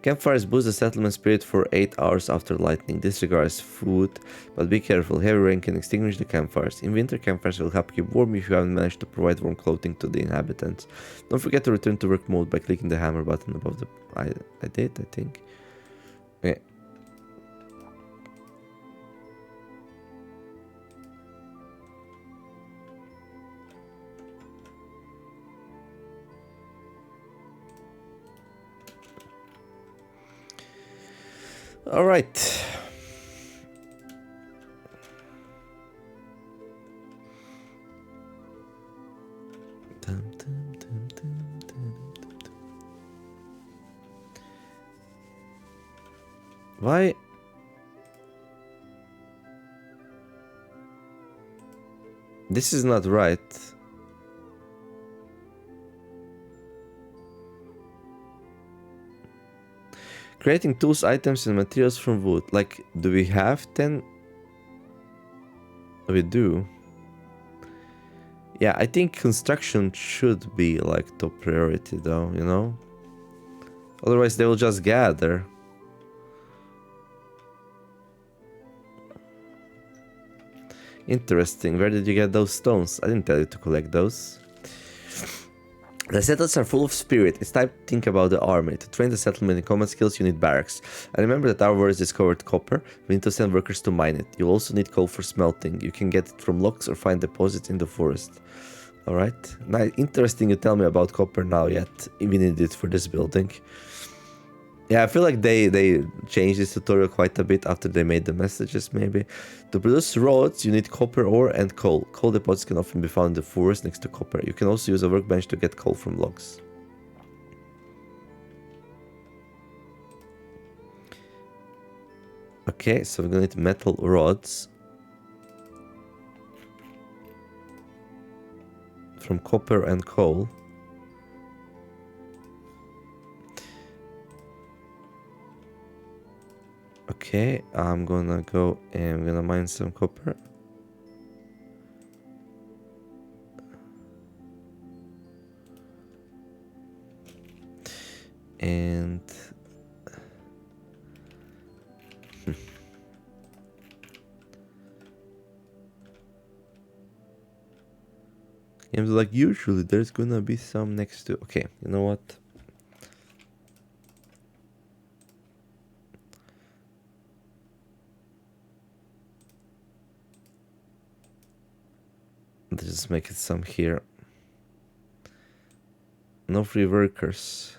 Campfires boost the settlement spirit for 8 hours after lightning. This requires food, but be careful. Heavy rain can extinguish the campfires. In winter, campfires will help keep warm if you haven't managed to provide warm clothing to the inhabitants. Don't forget to return to work mode by clicking the hammer button above the... I did, I think. Okay. All right. Why? This is not right. Creating tools, items, and materials from wood. Like, do we have 10? We do. Yeah, I think construction should be like top priority though, you know? Otherwise they will just gather. Interesting. Where did you get those stones? I didn't tell you to collect those. The settlements are full of spirit. It's time to think about the army. To train the settlement in combat skills, you need barracks. And remember that our world discovered copper. We need to send workers to mine it. You'll also need coal for smelting. You can get it from logs or find deposits in the forest. Alright. Now, interesting you tell me about copper now, yet we need it for this building. Yeah, I feel like they changed this tutorial quite a bit after they made the messages, maybe. To produce roads, you need copper ore and coal. Coal deposits can often be found in the forest next to copper. You can also use a workbench to get coal from logs. Okay, so we're gonna need metal rods. From copper and coal. Okay, I'm gonna go and I'm gonna mine some copper. And games like usually there's gonna be some next to. Okay, you know what? Let's just make it some here. No free workers.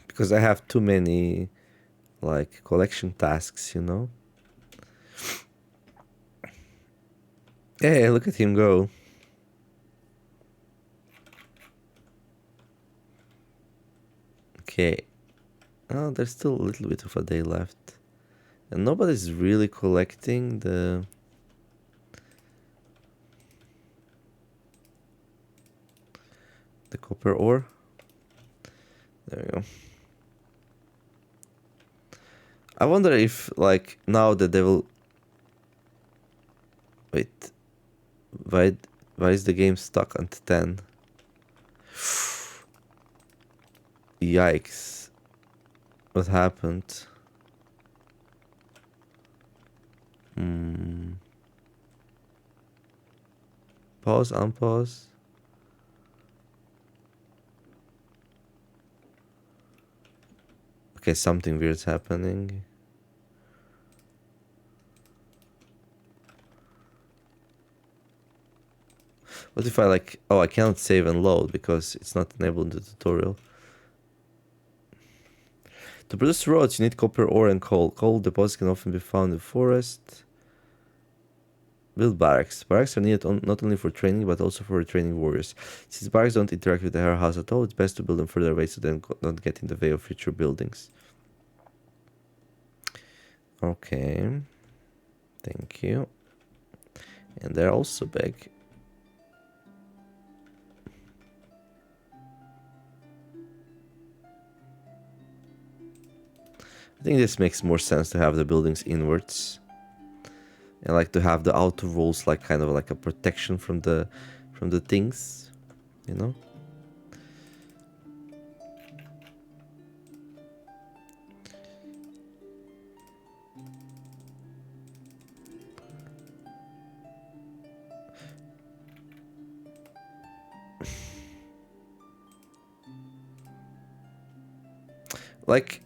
Because I have too many like collection tasks, you know. Hey, look at him go. Okay. Oh, there's still a little bit of a day left. And nobody's really collecting the copper ore. There we go. I wonder if, like, now that they will... Wait. Why is the game stuck on 10? Yikes. What happened? Pause, unpause. Okay, something weird's happening. What if I like... Oh, I cannot save and load because it's not enabled in the tutorial. To produce roads, you need copper ore and coal. Coal deposits can often be found in the forest. Build barracks. Barracks are needed not only for training, but also for retraining warriors. Since barracks don't interact with the house at all, it's best to build them further away so they don't get in the way of future buildings. Okay. Thank you. And they're also big. I think this makes more sense to have the buildings inwards. and like to have the outer walls like kind of like a protection from the things, you know. Like,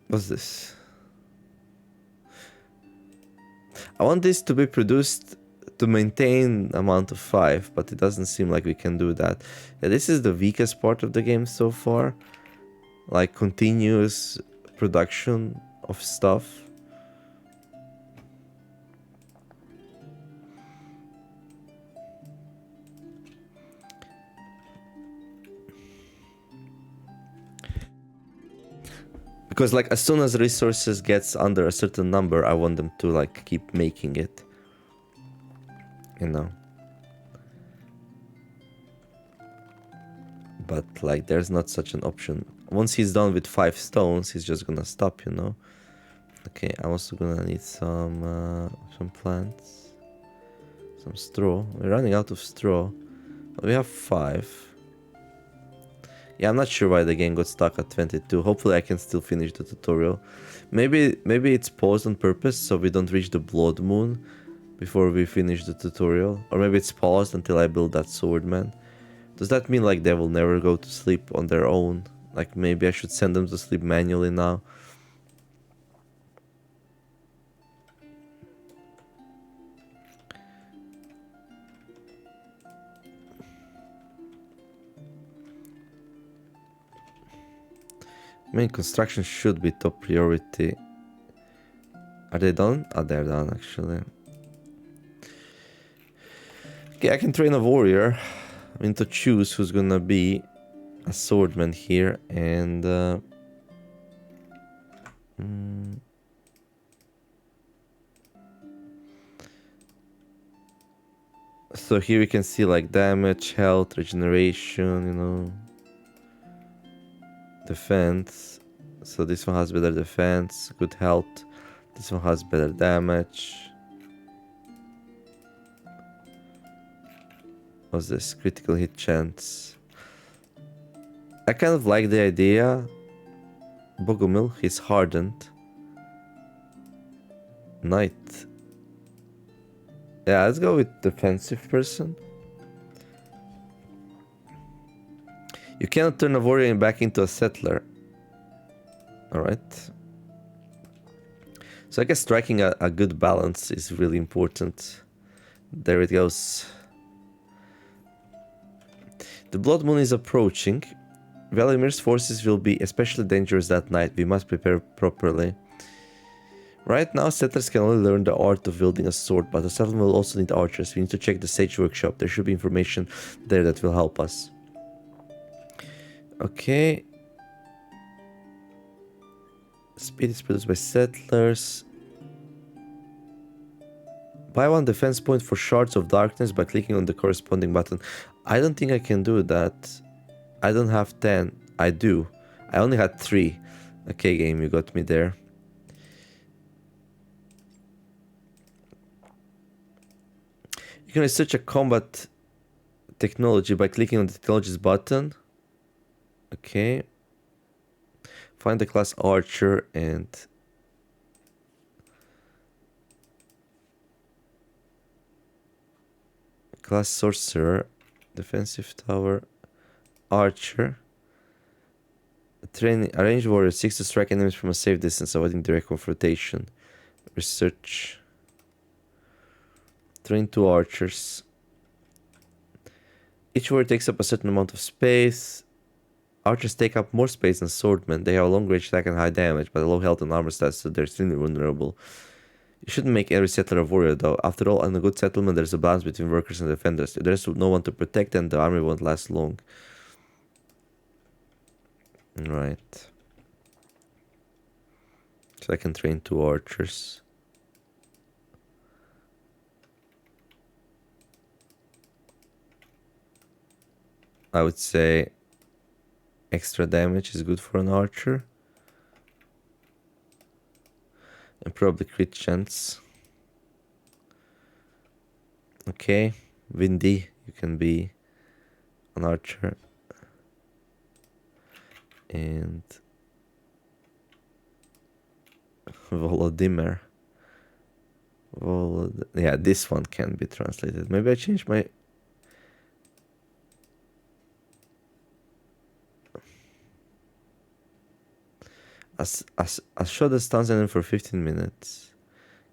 what's this? I want this to be produced to maintain amount of 5, but it doesn't seem like we can do that. Yeah, this is the weakest part of the game so far. Like continuous production of stuff. Because like as soon as resources gets under a certain number, I want them to like keep making it. You know. But like there's not such an option. Once he's done with 5 stones, he's just gonna stop, you know. Okay, I'm also gonna need some plants. Some straw. We're running out of straw. But we have 5. Yeah, I'm not sure why the game got stuck at 22. Hopefully I can still finish the tutorial. Maybe it's paused on purpose so we don't reach the blood moon before we finish the tutorial. Or maybe it's paused until I build that sword, man. Does that mean like they will never go to sleep on their own? Like maybe I should send them to sleep manually now. I mean, construction should be top priority. Are they done? Oh, they're done, actually. Okay, I can train a warrior. I need to choose who's gonna be a swordman here, and... So here we can see like damage, health, regeneration, you know... Defense. So this one has better defense, good health. This one has better damage. What's this? Critical hit chance. I kind of like the idea. Bogomil, he's hardened. Knight. Yeah, let's go with defensive person. You cannot turn a warrior back into a settler. Alright. So I guess striking a good balance is really important. There it goes. The blood moon is approaching. Valimir's forces will be especially dangerous that night. We must prepare properly. Right now, settlers can only learn the art of wielding a sword, but the settlement will also need archers. We need to check the sage workshop. There should be information there that will help us. Okay. Speed is produced by settlers. Buy 1 defense point for shards of darkness by clicking on the corresponding button. I don't think I can do that. I don't have 10. I do. I only had 3. Okay, game, you got me there. You can research a combat technology by clicking on the technologies button. Okay. Find the class archer and class sorcerer, defensive tower, archer. Train a ranged warrior 6 to strike enemies from a safe distance, avoiding direct confrontation. Research. Train 2 archers. Each warrior takes up a certain amount of space. Archers take up more space than swordmen. They have a long range attack and high damage, but a low health and armor stats, so they're extremely vulnerable. You shouldn't make every settler a warrior, though. After all, in a good settlement, there's a balance between workers and defenders. If there's no one to protect them, the army won't last long. Right. So I can train 2 archers. I would say extra damage is good for an archer. And probably crit chance. Okay, Windy, you can be an archer. And Volodymyr. Yeah, this one can be translated. Maybe I changed my... A shot that stuns enemy for 15 minutes.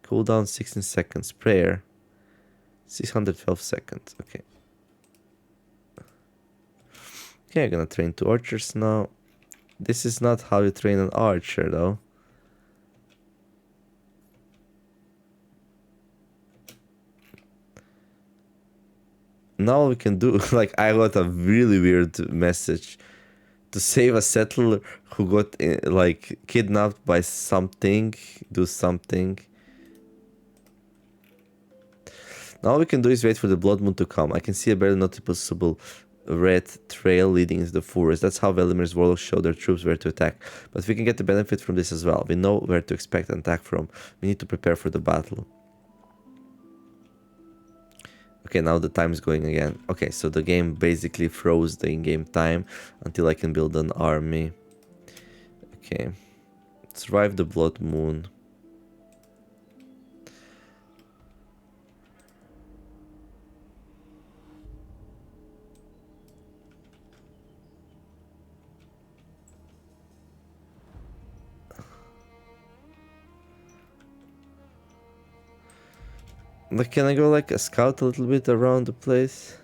Cooldown 16 seconds. Prayer 612 seconds. Okay. Okay, I'm gonna train 2 archers now. This is not how you train an archer though. Now we can do, like, I got a really weird message. To save a settler who got, like, kidnapped by something, do something. Now all we can do is wait for the blood moon to come. I can see a barely noticeable red trail leading into the forest. That's how Velimir's warlocks show their troops where to attack. But we can get the benefit from this as well. We know where to expect an attack from. We need to prepare for the battle. Okay, now the time is going again. Okay, so the game basically froze the in-game time until I can build an army. Okay. Survive the blood moon. Like, can I go like a scout a little bit around the place?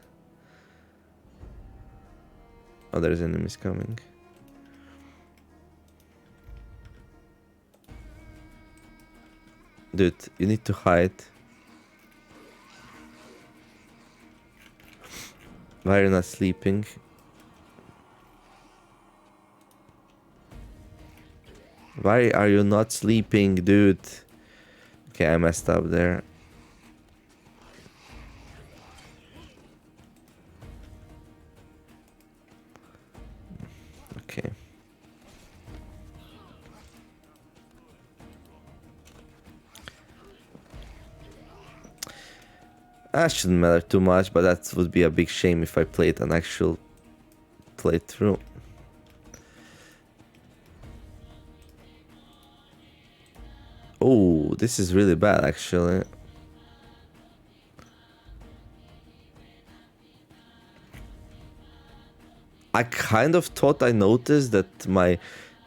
Oh, there's enemies coming. Dude, you need to hide. Why are you not sleeping? Why are you not sleeping, dude? Okay, I messed up there. Okay. That shouldn't matter too much, but that would be a big shame if I played an actual playthrough. Oh, this is really bad actually. I kind of thought I noticed that my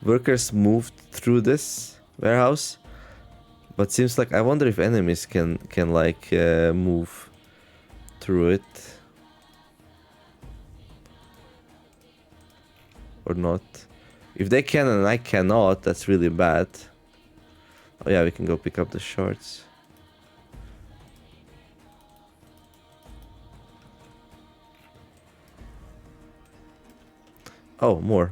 workers moved through this warehouse, but seems like I wonder if enemies can like move through it or not. If they can and I cannot, that's really bad. Oh yeah, we can go pick up the shards. Oh, more.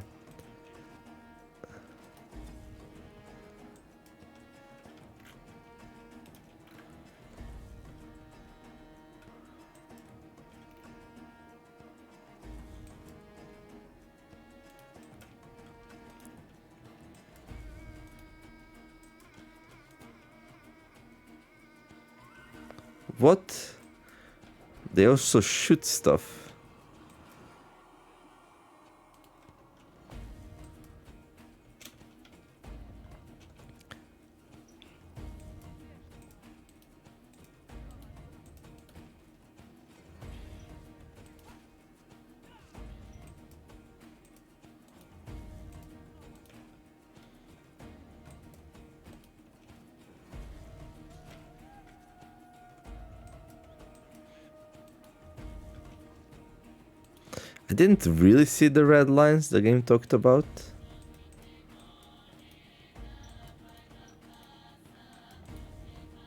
What? They also shoot stuff. I didn't really see the red lines the game talked about.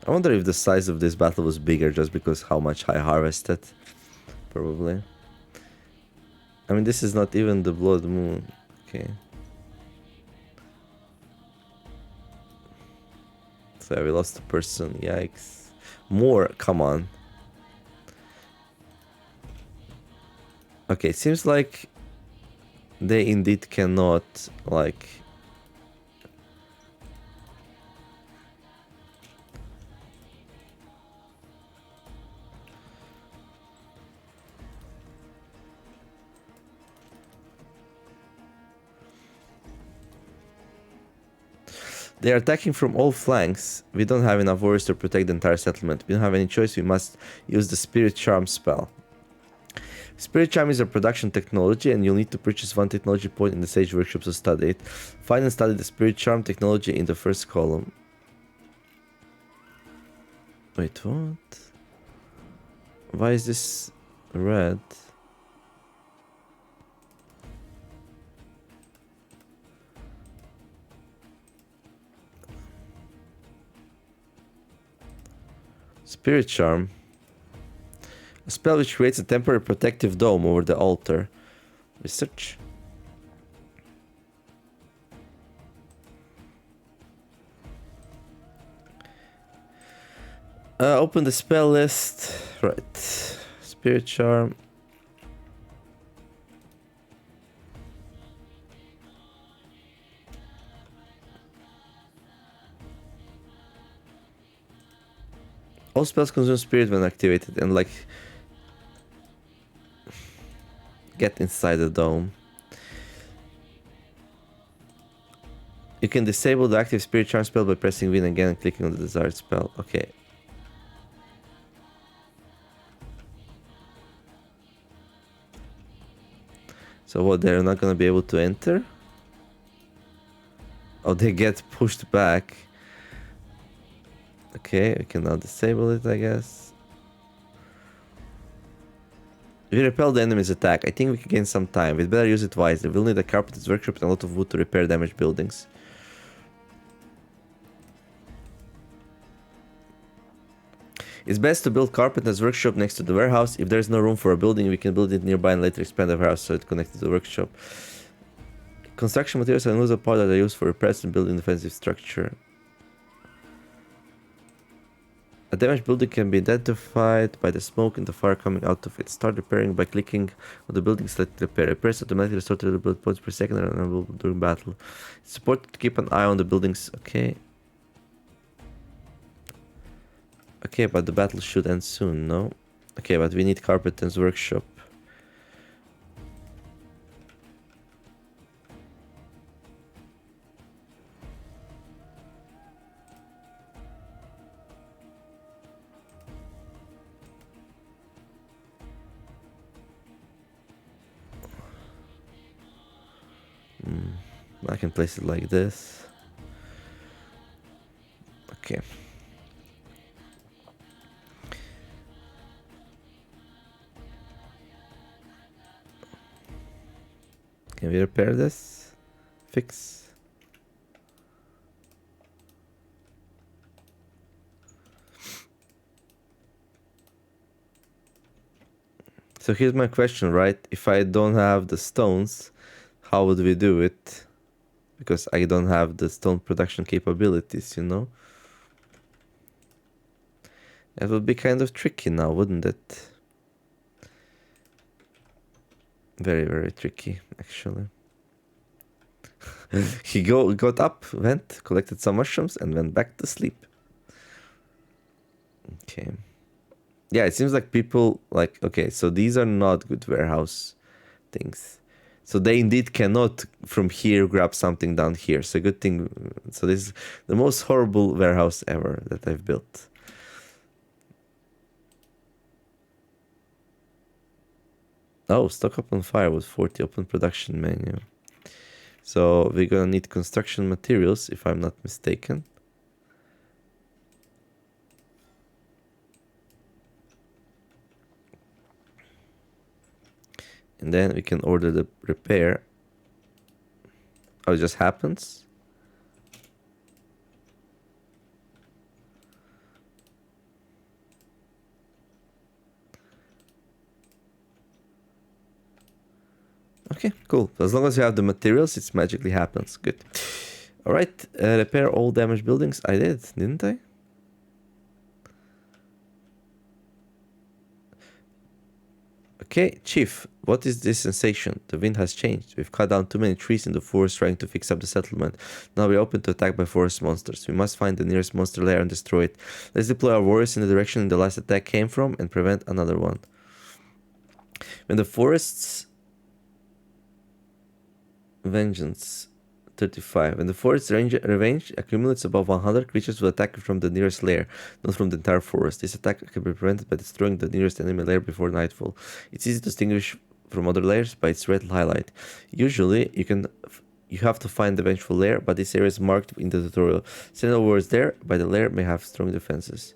I wonder if the size of this battle was bigger just because how much I harvested. Probably. I mean, this is not even the blood moon. Okay. So yeah, we lost a person. Yikes. More. Come on. Okay, seems like they indeed cannot, like... They are attacking from all flanks. We don't have enough warriors to protect the entire settlement. We don't have any choice. We must use the Spirit Charm spell. Spirit Charm is a production technology, and you'll need to purchase one technology point in the Sage Workshop to study it. Find and study the Spirit Charm technology in the first column. Wait, what? Why is this red? Spirit Charm. A spell which creates a temporary protective dome over the altar. Research. Open the spell list. Right. Spirit Charm. All spells consume spirit when activated and like get inside the dome. You can disable the active Spirit Charm spell by pressing Win again and clicking on the desired spell. Okay. So what, they're not gonna be able to enter? Oh, they get pushed back. Okay, we can now disable it, I guess. If we repel the enemy's attack, I think we can gain some time. We'd better use it wisely. We'll need a carpenter's workshop and a lot of wood to repair damaged buildings. It's best to build carpenter's workshop next to the warehouse. If there's no room for a building, we can build it nearby and later expand the warehouse so it's connected to the workshop. Construction materials are an usable part that are used for repairs and building defensive structure. A damaged building can be identified by the smoke and the fire coming out of it. Start repairing by clicking on the building select repair. Repairs automatically restore to the build points per second and unavailable during battle. It's important to keep an eye on the buildings. Okay. Okay, but the battle should end soon, no? Okay, but we need carpenter's workshop. I can place it like this. Okay. Can we repair this? Fix. So here's my question, right? If I don't have the stones, how would we do it? Because I don't have the stone production capabilities, you know? That would be kind of tricky now, wouldn't it? Very, very tricky, actually. He got up, went, collected some mushrooms, and went back to sleep. Okay. Yeah, it seems like people, like, okay, so these are not good warehouse things. So they indeed cannot from here grab something down here. So good thing, so this is the most horrible warehouse ever that I've built. Oh, stock up on firewood, 40, open production menu. So we're gonna need construction materials, if I'm not mistaken. And then we can order the repair. Oh, it just happens. Okay, cool. As long as you have the materials, it magically happens. Good. All right, repair all damaged buildings. I did, didn't I? Okay, Chief, what is this sensation? The wind has changed. We've cut down too many trees in the forest trying to fix up the settlement. Now we're open to attack by forest monsters. We must find the nearest monster lair and destroy it. Let's deploy our warriors in the direction the last attack came from and prevent another one. When the forest's vengeance 35. When the forest's range accumulates above 100, creatures will attack from the nearest lair, not from the entire forest. This attack can be prevented by destroying the nearest enemy lair before nightfall. It's easy to distinguish from other lairs by its red highlight. Usually, you have to find the vengeful lair, but this area is marked in the tutorial. Sentinel warriors there by the lair may have strong defenses.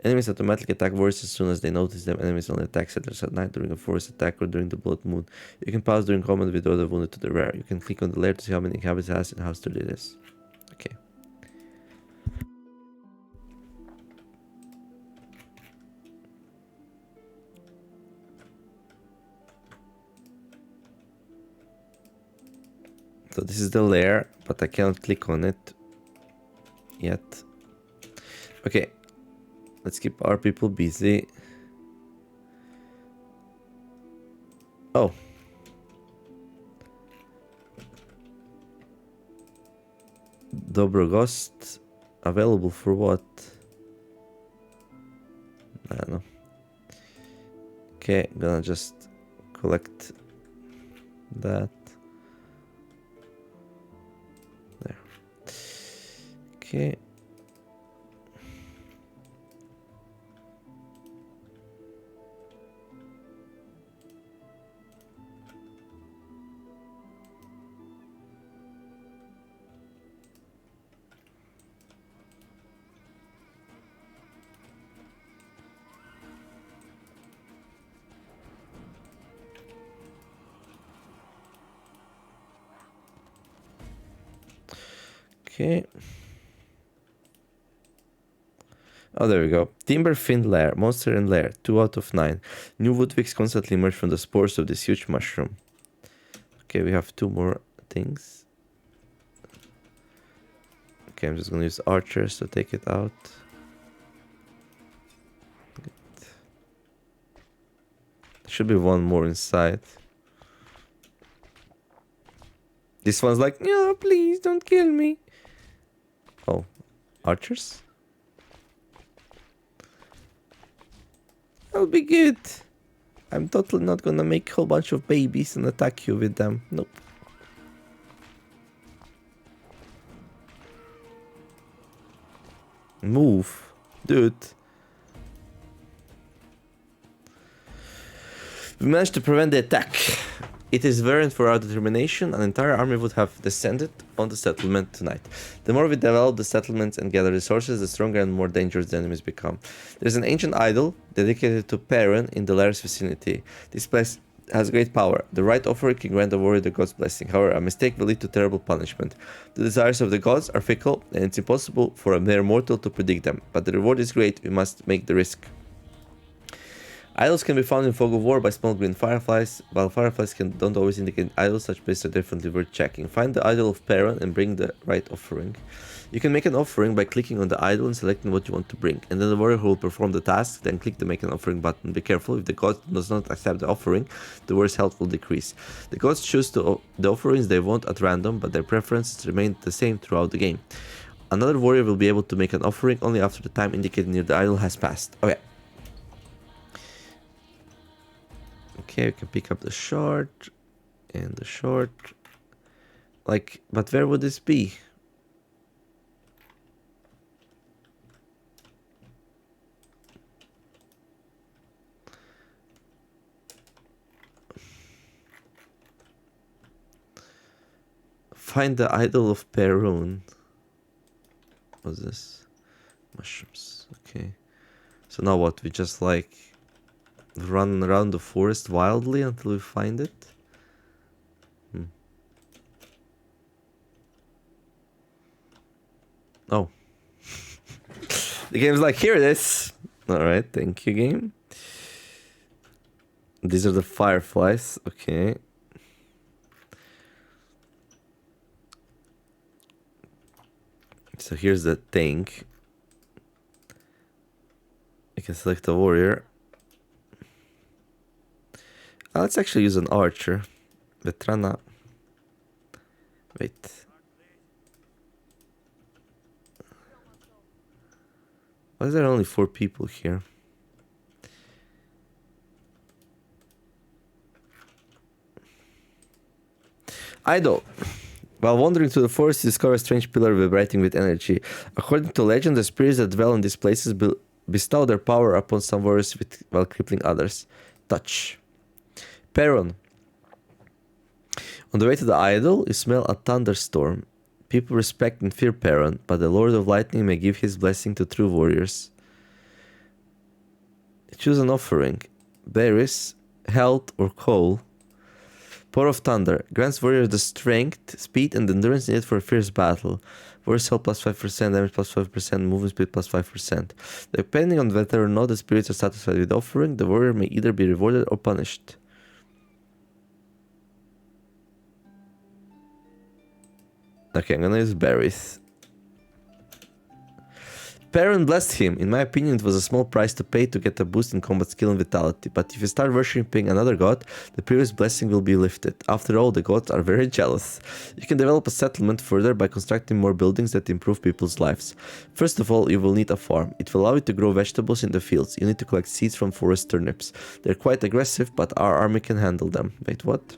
Enemies automatically attack warriors as soon as they notice them. Enemies only attack settlers at night during a forest attack or during the blood moon. You can pause during combat with the wounded to the rear. You can click on the lair to see how many inhabitants it has and how sturdy it is. Okay. So this is the lair, but I cannot click on it yet. Okay. Let's keep our people busy. Oh. Dobrogost. Available for what? I don't know. Okay, gonna just collect that. There. Okay. Okay. Oh, there we go. Timber Finned Lair. Monster in Lair. 2 out of 9. New woodwicks constantly emerge from the spores of this huge mushroom. Okay, we have 2 more things. Okay, I'm just gonna use archers to take it out. Should be 1 more inside. This one's like, no, please don't kill me. Oh, archers? I'll be good. I'm totally not gonna make a whole bunch of babies and attack you with them. Nope. Move, dude. We managed to prevent the attack. It is variant for our determination. An entire army would have descended on the settlement tonight. The more we develop the settlements and gather resources, the stronger and more dangerous the enemies become. There's an ancient idol dedicated to Perun in the lair's vicinity. This place has great power. The right offering can grant the warrior the god's blessing. However, a mistake will lead to terrible punishment. The desires of the gods are fickle, and it's impossible for a mere mortal to predict them. But the reward is great. We must make the risk. Idols can be found in Fog of War by small green fireflies. While fireflies don't always indicate idols, such places are definitely worth checking. Find the idol of Perun and bring the right offering. You can make an offering by clicking on the idol and selecting what you want to bring, and then the warrior who will perform the task then click the make an offering button. Be careful, if the god does not accept the offering, the warrior's health will decrease. The gods choose the offerings they want at random, but their preferences remain the same throughout the game. Another warrior will be able to make an offering only after the time indicated near the idol has passed. Okay. Okay, we can pick up the shard and the short. Like, but where would this be? Find the idol of Perun. What's this? Mushrooms. Okay. So now what? We just like run around the forest wildly until we find it? Oh. The game's like, here it is. Alright, thank you, game. These are the fireflies. Okay. So here's the thing. You can select a warrior. Let's actually use an archer. Vetrana. Wait. Why is there only 4 people here? Idol. While wandering through the forest, you discover a strange pillar vibrating with energy. According to legend, the spirits that dwell in these places bestow their power upon some warriors while crippling others. Touch. Perron. On the way to the idol, you smell a thunderstorm. People respect and fear Perron, but the Lord of Lightning may give his blessing to true warriors. Choose an offering. Berries, health, or coal. Pour of Thunder. Grants warriors the strength, speed, and endurance needed for a fierce battle. Warriors health plus 5%, damage plus 5%, movement speed plus 5%. Depending on whether or not the spirits are satisfied with the offering, the warrior may either be rewarded or punished. Okay, I'm gonna use berries. Perron blessed him. In my opinion, it was a small price to pay to get a boost in combat skill and vitality. But if you start worshipping another god, the previous blessing will be lifted. After all, the gods are very jealous. You can develop a settlement further by constructing more buildings that improve people's lives. First of all, you will need a farm. It will allow you to grow vegetables in the fields. You need to collect seeds from forest turnips. They're quite aggressive, but our army can handle them. Wait, what?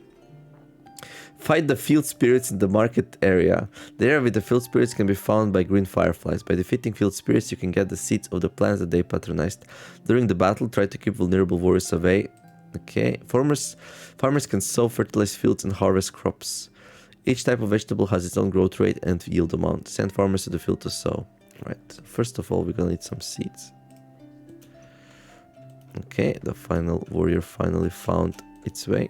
Fight the field spirits in the market area. The area with the field spirits can be found by green fireflies. By defeating field spirits, you can get the seeds of the plants that they patronized. During the battle, try to keep vulnerable warriors away. Okay. Farmers can sow, fertilize fields, and harvest crops. Each type of vegetable has its own growth rate and yield amount. Send farmers to the field to sow. Right. So first of all, we're gonna need some seeds. Okay. The final warrior finally found its way.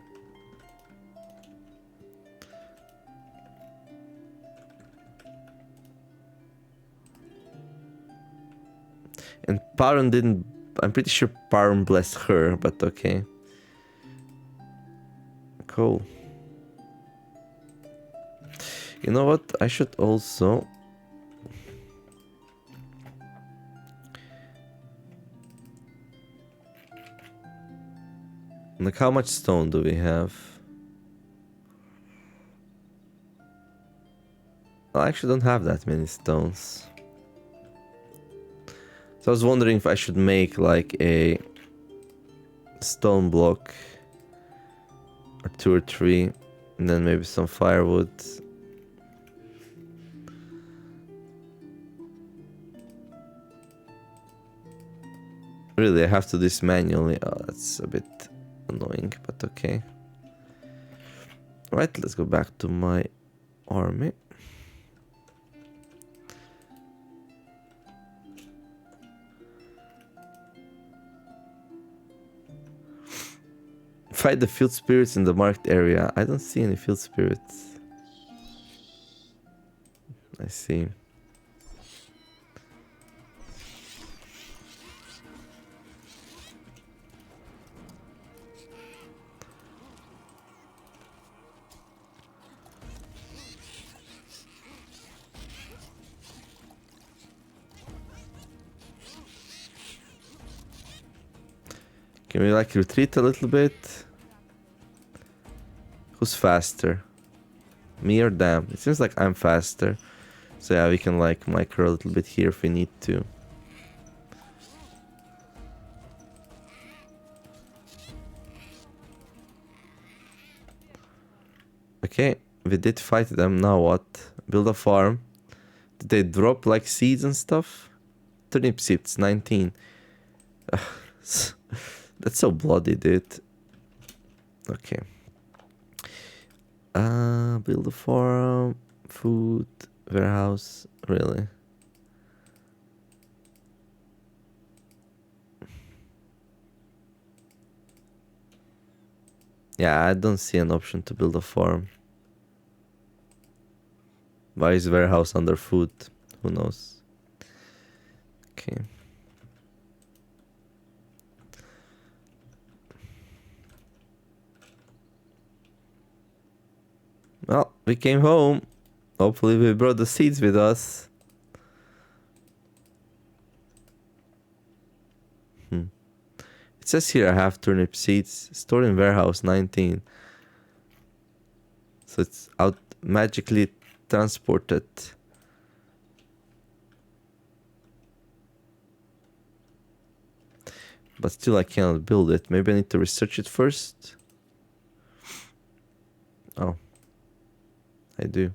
And Paron didn't... I'm pretty sure Paron blessed her, but okay. Cool. You know what? I should also... Like, how much stone do we have? I actually don't have that many stones. So I was wondering if I should make like a stone block or 2 or 3 and then maybe some firewood. Really, I have to do this manually. Oh, that's a bit annoying, but okay. Right, let's go back to my army. Fight the field spirits in the marked area. I don't see any field spirits. I see. Can we like retreat a little bit? Who's faster? Me or them? It seems like I'm faster. So yeah, we can like micro a little bit here if we need to. Okay, we did fight them. Now what? Build a farm. Did they drop like seeds and stuff? Turnip seeds, 19. That's so bloody, dude. Okay. Build a farm, food, warehouse, really. Yeah, I don't see an option to build a farm. Why is warehouse under food? Who knows? Okay. Well, we came home. Hopefully we brought the seeds with us. It says here I have turnip seeds stored in warehouse 19. So it's out magically transported. But still I cannot build it. Maybe I need to research it first. Oh. I do.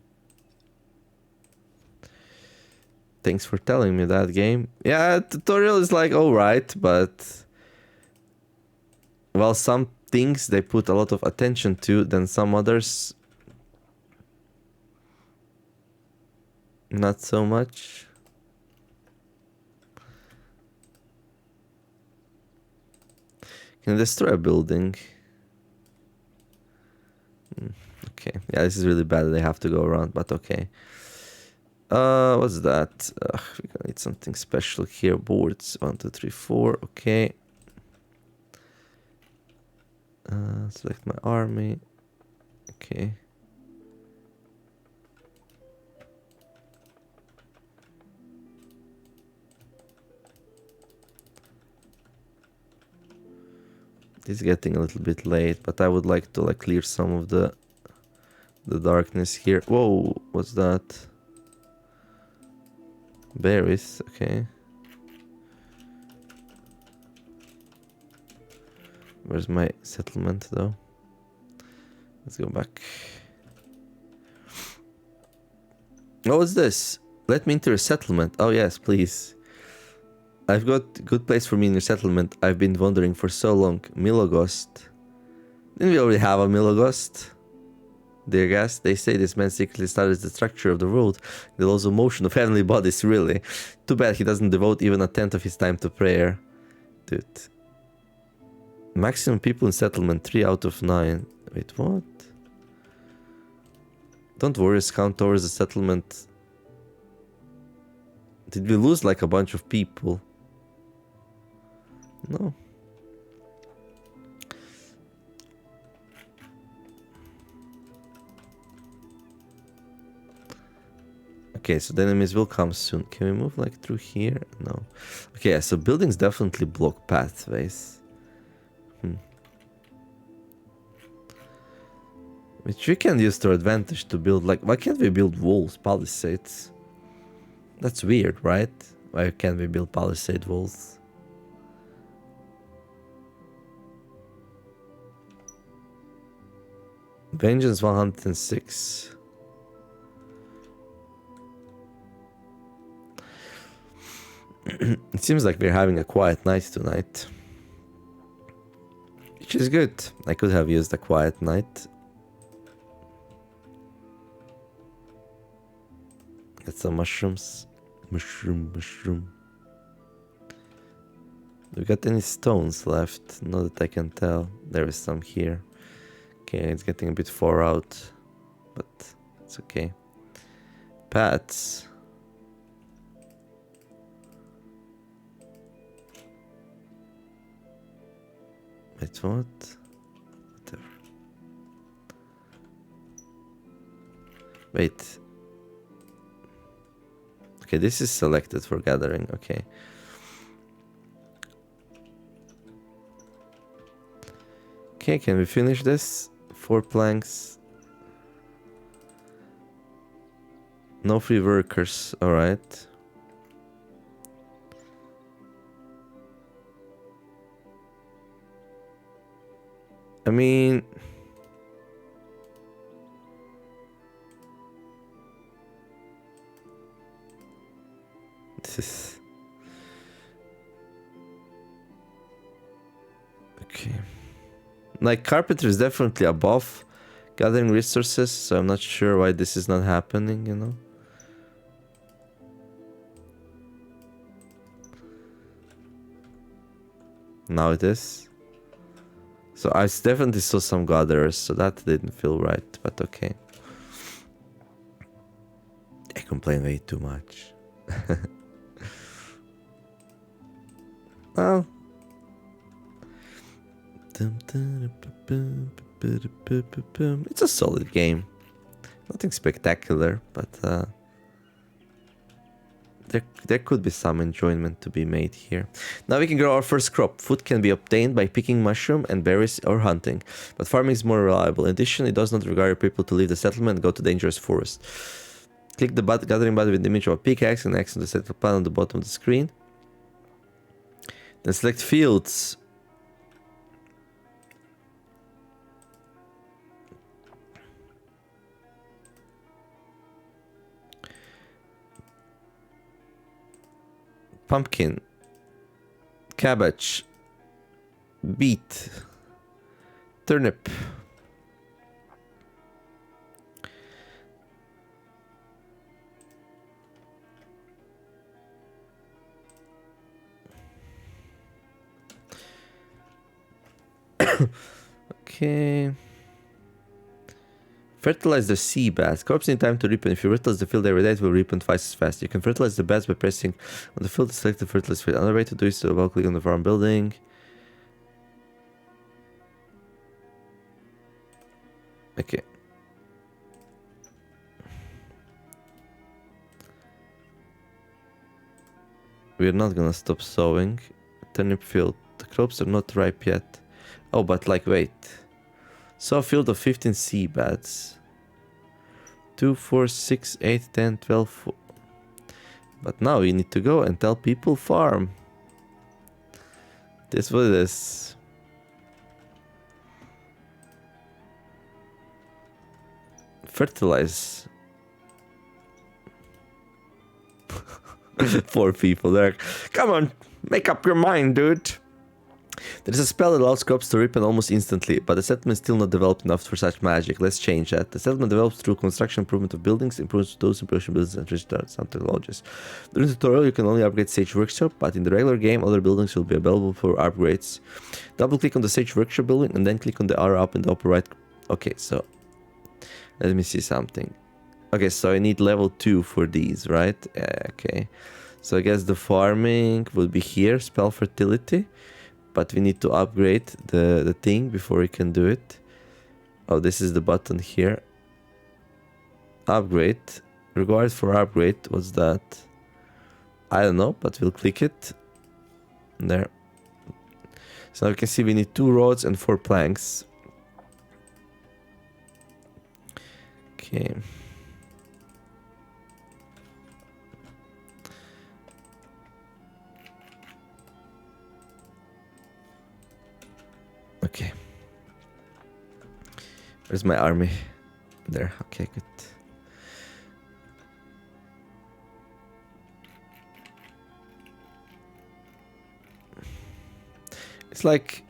Thanks for telling me that, game. Yeah, tutorial is like alright, but well, some things they put a lot of attention to, then some others not so much. Can I destroy a building? Okay, yeah, this is really bad. They have to go around, but okay. What's that? We're gonna need something special here. Boards 1, 2, 3, 4. Okay. Select my army. Okay. It's getting a little bit late, but I would like to like clear some of the darkness here. Whoa, what's that? Berries, okay. Where's my settlement though? Let's go back. Oh, what's this? Let me into your settlement. Oh yes, please. I've got good place for me in your settlement. I've been wandering for so long. Milogost. Didn't we already have a Milogost? Dear guest, they say this man secretly studies the structure of the world, the laws of motion of heavenly bodies, really. Too bad he doesn't devote even a tenth of his time to prayer. Dude. Maximum people in settlement, 3 out of 9. Wait, what? Don't worry, count towards the settlement. Did we lose like a bunch of people? No. Okay, so the enemies will come soon. Can we move like through here? No. Okay, so buildings definitely block pathways. Which we can use to advantage to build like... Why can't we build walls, palisades? That's weird, right? Why can't we build palisade walls? Vengeance 106. It seems like we're having a quiet night tonight. Which is good. I could have used a quiet night. Get some mushrooms. Mushroom. Do we got any stones left? Not that I can tell. There is some here. Okay, it's getting a bit far out. But it's okay. Pats. Wait, what? Whatever. Wait. Okay, this is selected for gathering. Okay. Okay, can we finish this? 4 planks. No free workers. Alright. I mean... This is... Okay. Like, carpentry is definitely above gathering resources, so I'm not sure why this is not happening, you know? Now it is. So I definitely saw some gatherers, so that didn't feel right, but okay. I complain way too much. Well... It's a solid game. Nothing spectacular, but there could be some enjoyment to be made here. Now we can grow our first crop. Food can be obtained by picking mushroom and berries or hunting, but farming is more reliable. In addition, it does not require people to leave the settlement and go to dangerous forest. Click the gathering button with the image of a pickaxe and action the settlement panel on the bottom of the screen. Then select fields. pumpkin, cabbage, beet, turnip. Okay. Fertilize the sea beds. Crops need time to ripen. If you fertilize the field every day, it will ripen twice as fast. You can fertilize the beds by pressing on the field to select the fertilizer field. Another way to do is to click on the farm building. Okay. We're not gonna stop sowing. Turnip field. The crops are not ripe yet. Oh, but like, wait. Sow a field of 15 seed beds. 2, 4, 6, 8, 10, 12. But now we need to go and tell people farm. This what it is. Fertilize. 4 people there. Come on, make up your mind, dude. There is a spell that allows crops to ripen almost instantly, but the settlement is still not developed enough for such magic. Let's change that. The settlement develops through construction, improvement of buildings, improvements to those improvement buildings, and restart some technologies. During the tutorial, you can only upgrade Sage Workshop, but in the regular game, other buildings will be available for upgrades. Double click on the Sage Workshop building and then click on the arrow up in the upper right. Okay, so let me see something. Okay, so I need level 2 for these, right? Okay. So I guess the farming will be here, spell fertility. But we need to upgrade the thing before we can do it. Oh, this is the button here. Upgrade. Required for upgrade. What's that? I don't know, but we'll click it. There. So now you can see we need 2 rods and 4 planks. Okay. Okay. Where's my army? There. Okay, good. It's like...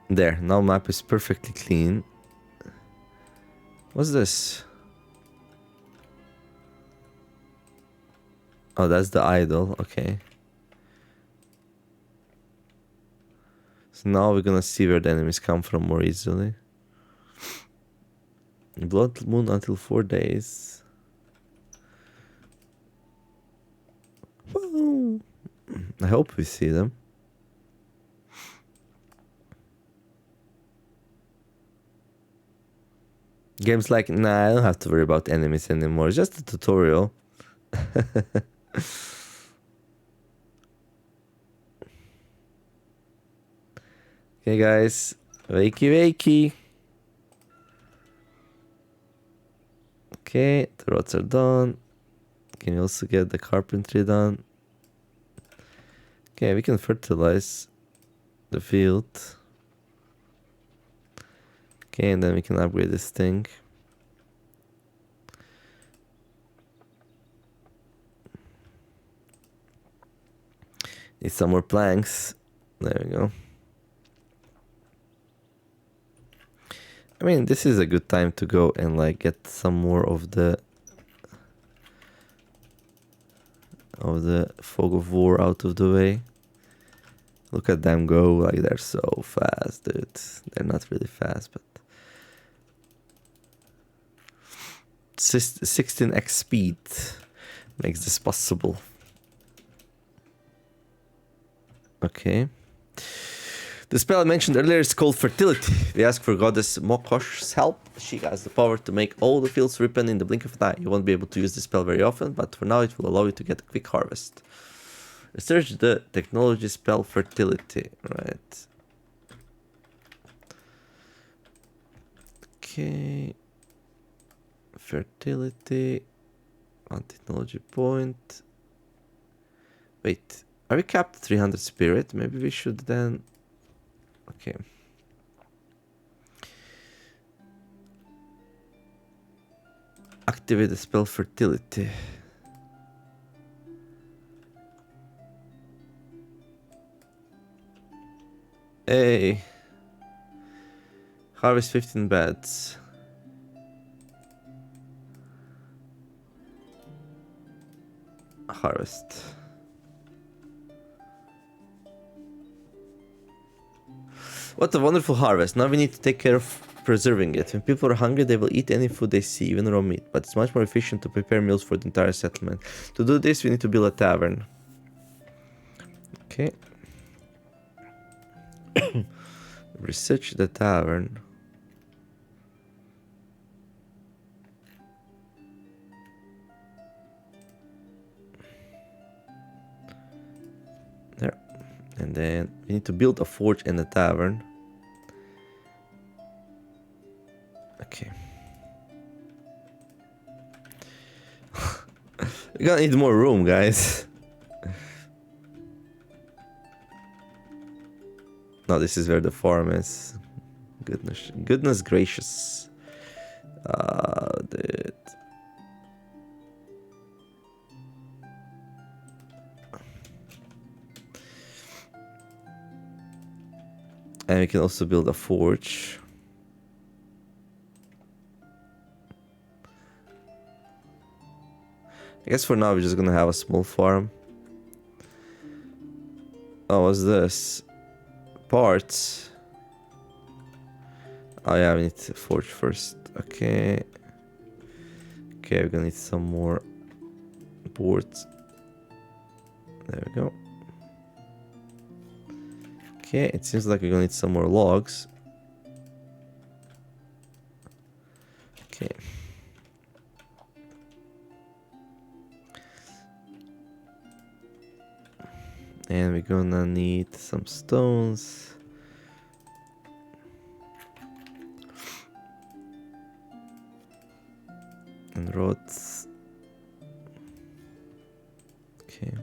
There, now map is perfectly clean. What's this? Oh, that's the idol, okay. So now we're gonna see where the enemies come from more easily. Blood moon until 4 days. Whoa. I hope we see them. Game's like, nah, I don't have to worry about enemies anymore. It's just a tutorial. Okay, guys. Wakey, wakey. Okay, the rods are done. Can you also get the carpentry done? Okay, we can fertilize the field. Okay, and then we can upgrade this thing. Need some more planks. There we go. I mean, this is a good time to go and like get some more of the fog of war out of the way. Look at them go, like they're so fast, dude. They're not really fast, but 16x speed makes this possible. Okay. The spell I mentioned earlier is called Fertility. We ask for Goddess Mokosh's help. She has the power to make all the fields ripen in the blink of an eye. You won't be able to use this spell very often, but for now it will allow you to get a quick harvest. Research the technology spell Fertility. Right. Okay. Fertility. One technology point. Wait, are we capped 300 spirit? Maybe we should then... Okay. Activate the spell fertility. Hey. Harvest 15 beds. Harvest. What a wonderful harvest. Now we need to take care of preserving it. When people are hungry, they will eat any food they see, even raw meat. But it's much more efficient to prepare meals for the entire settlement. To do this, we need to build a tavern. Okay. Research the tavern. There. And then we need to build a forge and a tavern. Okay. We're gonna need more room, guys. No, this is where the farm is. Goodness gracious. Dude. And we can also build a forge. I guess for now we're just gonna have a small farm. Oh, what's this? Parts. Oh yeah, we need to forge first. Okay. Okay, we're gonna need some more boards. There we go. Okay, it seems like we're gonna need some more logs. Okay. And we're gonna need some stones. And rods. Okay.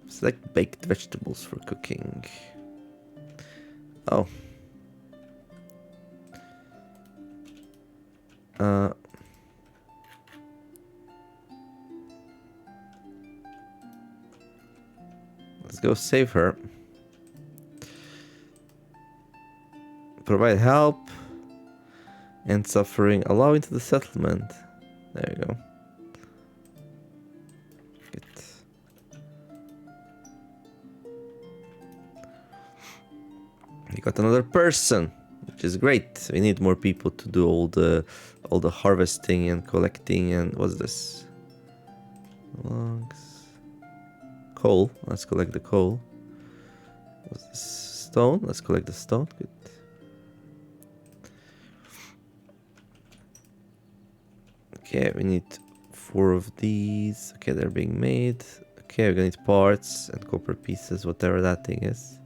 Select baked vegetables for cooking. Oh. Let's go save her. Provide help and suffering. Allow into the settlement. There you go. Good. We got another person, which is great. We need more people to do all the harvesting and collecting. And what's this? Logs. Coal. Let's collect the coal. What's this? Stone. Let's collect the stone. Good. Okay, we need 4 of these. Okay, they're being made. Okay, we're gonna need parts and copper pieces, whatever that thing is.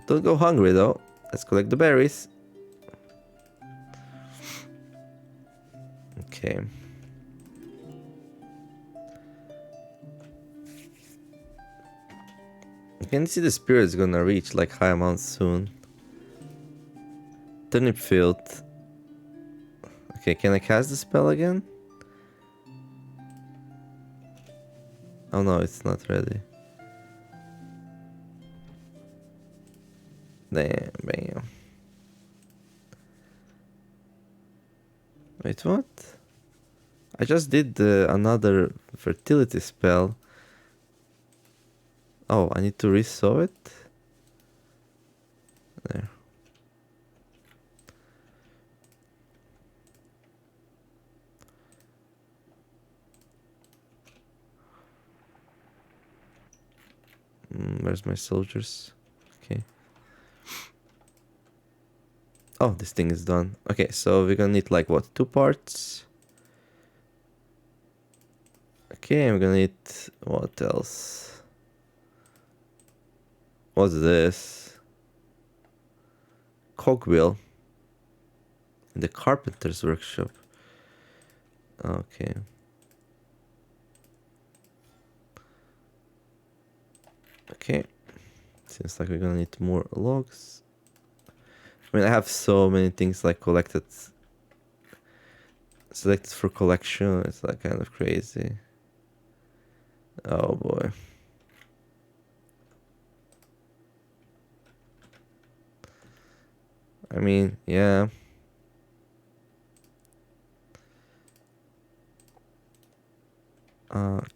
Don't go hungry though. Let's collect the berries. Okay. You can see the spirit's gonna reach like high amounts soon. Turnip field. Okay, can I cast the spell again? Oh no, it's not ready. Damn, bam. Wait, what? I just did another fertility spell. Oh, I need to resew it? There. Where's my soldiers? Okay. Oh, this thing is done. Okay, so we're gonna need like what? 2 parts? Okay, I'm gonna need what else? What's this? Cogwheel. In the carpenter's workshop. Okay. Okay. Seems like we're gonna need more logs. I mean, I have so many things like selected for collection. It's like kind of crazy. Oh boy. I mean, yeah.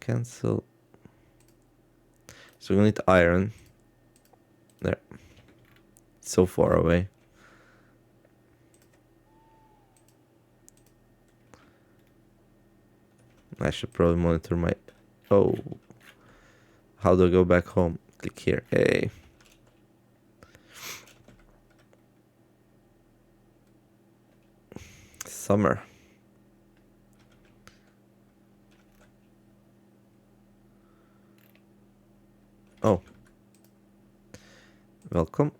Cancel. So we need iron. There. So far away. I should probably monitor my... Oh. How do I go back home? Click here. Hey. Summer. Oh. Welcome.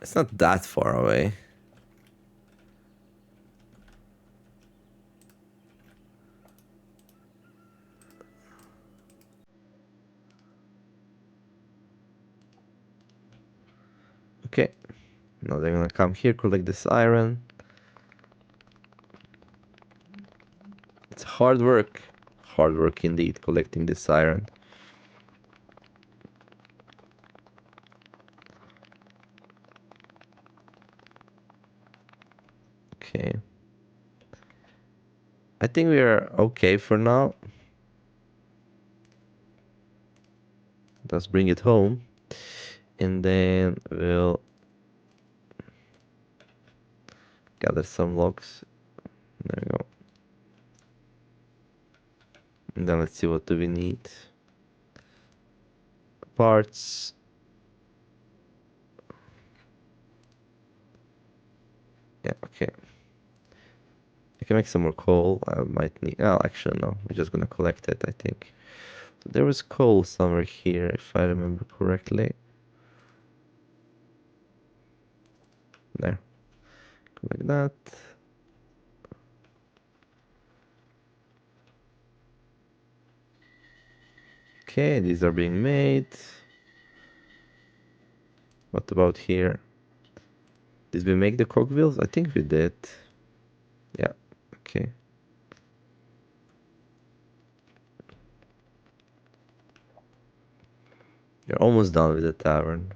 It's not that far away. Okay. Now they're gonna come here, collect this iron. It's hard work. Hard work indeed, collecting this iron. Okay. I think we are okay for now. Let's bring it home. And then we'll gather some logs. There we go. And then let's see, what do we need? Parts. Yeah, okay. I can make some more coal. I might need... Oh, actually, no. We're just gonna collect it, I think. So there was coal somewhere here, if I remember correctly. There. Like that. Okay, these are being made. What about here? Did we make the cogwheels? I think we did. Yeah, okay. You're almost done with the tavern.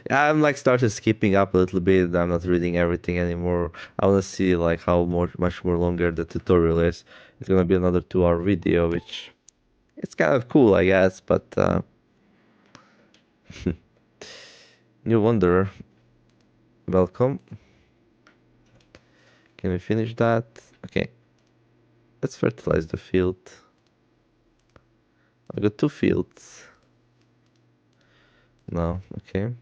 Yeah, I'm like started skipping up a little bit. I'm not reading everything anymore. I want to see like how much more longer the tutorial is. It's gonna be another 2-hour video, which it's kind of cool, I guess. But new wanderer, welcome. Can we finish that? Okay, let's fertilize the field. I got 2 fields. No, okay.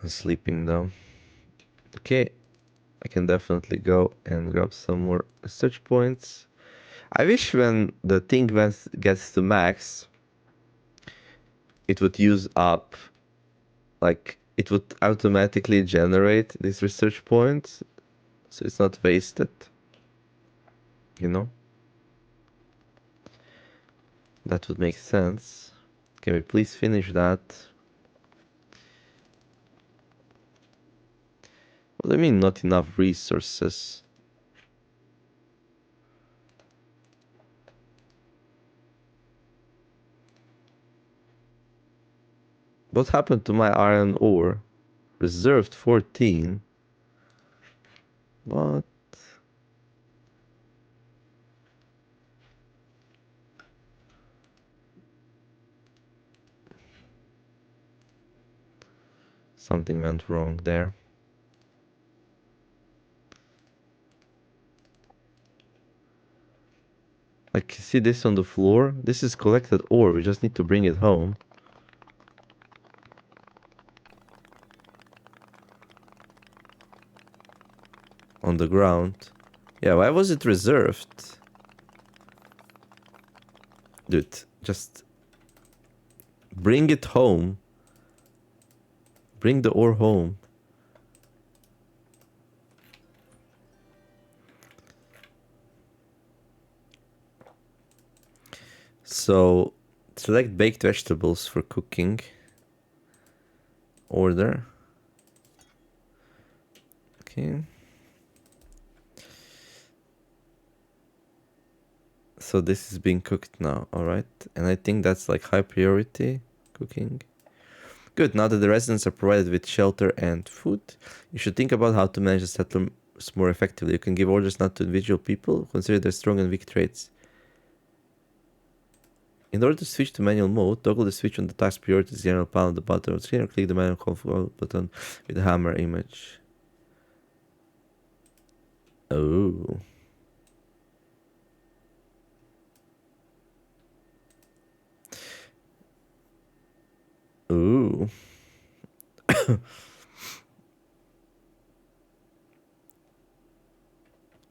I'm sleeping though. Okay, I can definitely go and grab some more research points. I wish when the thing gets to max, it would use up, like, it would automatically generate these research points, so it's not wasted, you know? That would make sense. Can we please finish that? What do you mean, not enough resources? What happened to my iron ore? Reserved 14. What? Something went wrong there. Like, see this on the floor? This is collected ore, we just need to bring it home. On the ground. Yeah, why was it reserved? Dude, just bring it home. Bring the ore home. So, select baked vegetables for cooking. Order. Okay. So this is being cooked now, alright? And I think that's like high priority cooking. Good, now that the residents are provided with shelter and food, you should think about how to manage the settlers more effectively. You can give orders not to individual people, consider their strong and weak traits. In order to switch to manual mode, toggle the switch on the task priorities general panel at the bottom of the screen or click the manual control button with the hammer image. Oh. Ooh.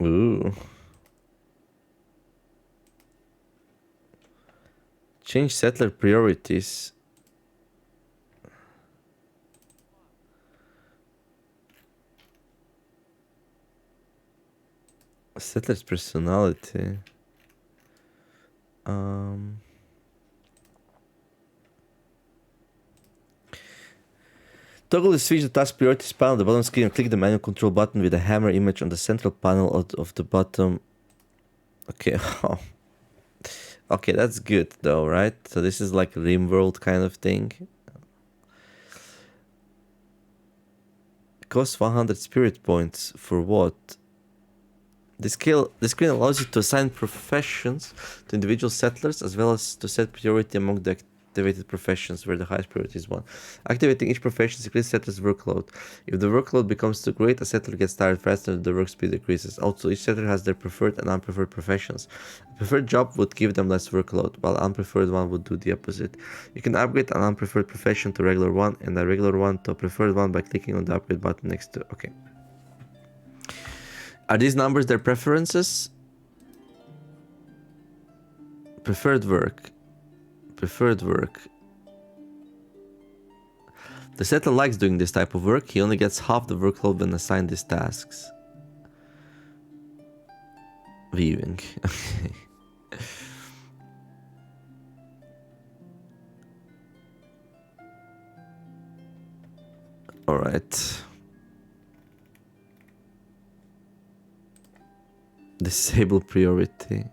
Ooh. Change settler priorities. Settler's personality. Toggle the switch to task priorities panel at the bottom screen and click the manual control button with the hammer image on the central panel of the bottom. Okay. Okay, that's good though, right? So this is like a Rimworld kind of thing. It costs 100 spirit points for what? This screen allows you to assign professions to individual settlers as well as to set priority among the activated professions where the highest priority is one. Activating each profession increases settlers' workload. If the workload becomes too great, a settler gets tired faster and the work speed decreases. Also, each settler has their preferred and unpreferred professions. A preferred job would give them less workload, while an unpreferred one would do the opposite. You can upgrade an unpreferred profession to regular one and a regular one to a preferred one by clicking on the upgrade button next to. Okay. Are these numbers their preferences? Preferred work. Preferred work. The settler likes doing this type of work. He only gets half the workload when assigned these tasks. Weaving. Alright. Disable priority.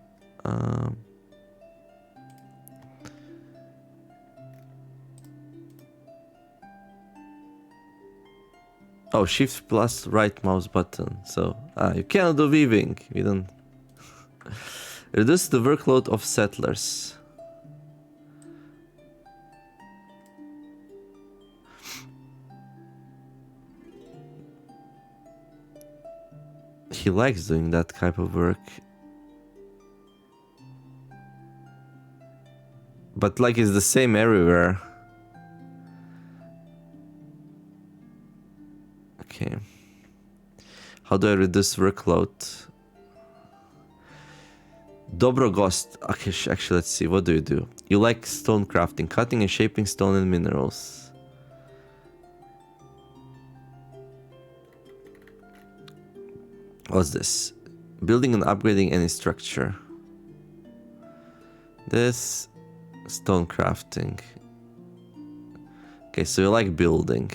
Oh, shift plus right mouse button. So, you cannot do weaving. We don't. Reduce the workload of settlers. He likes doing that type of work. But like it's the same everywhere. Okay. How do I reduce workload? Dobrogost. Okay, actually, let's see. What do you do? You like stone crafting, cutting and shaping stone and minerals. What's this? Building and upgrading any structure. This stone crafting. Okay, so you like building.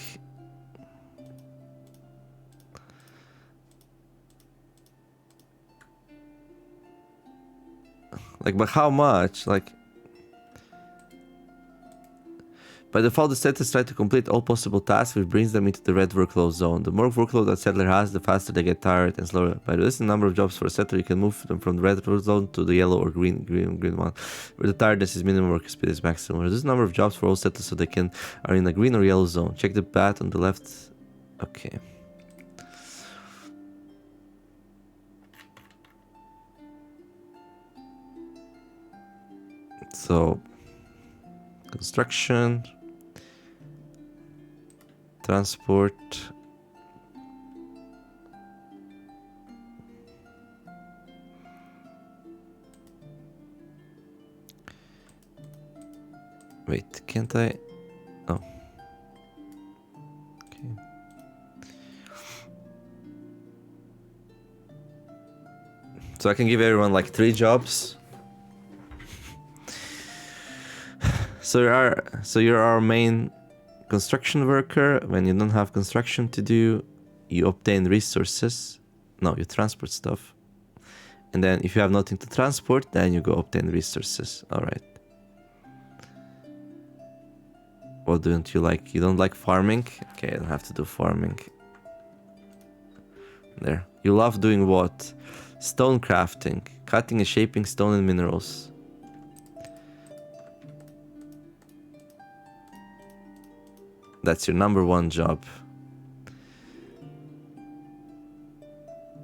Like, but how much? Like, by default, the settlers try to complete all possible tasks, which brings them into the red workload zone. The more workload that settler has, the faster they get tired and slower. By reducing the number of jobs for a settler, you can move them from the red workload zone to the yellow or green one, where the tiredness is minimum, work speed is maximum. Reduce the number of jobs for all settlers so they are in a green or yellow zone. Check the bat on the left. Okay. So, construction, transport, Wait, can't I? Oh. Okay. So I can give everyone like 3 jobs. So you're our main construction worker. When you don't have construction to do, you obtain resources. No, you transport stuff. And then if you have nothing to transport, then you go obtain resources. All right. What don't you like? You don't like farming? Okay, I don't have to do farming. There. You love doing what? Stone crafting. Cutting and shaping stone and minerals. That's your number 1 job.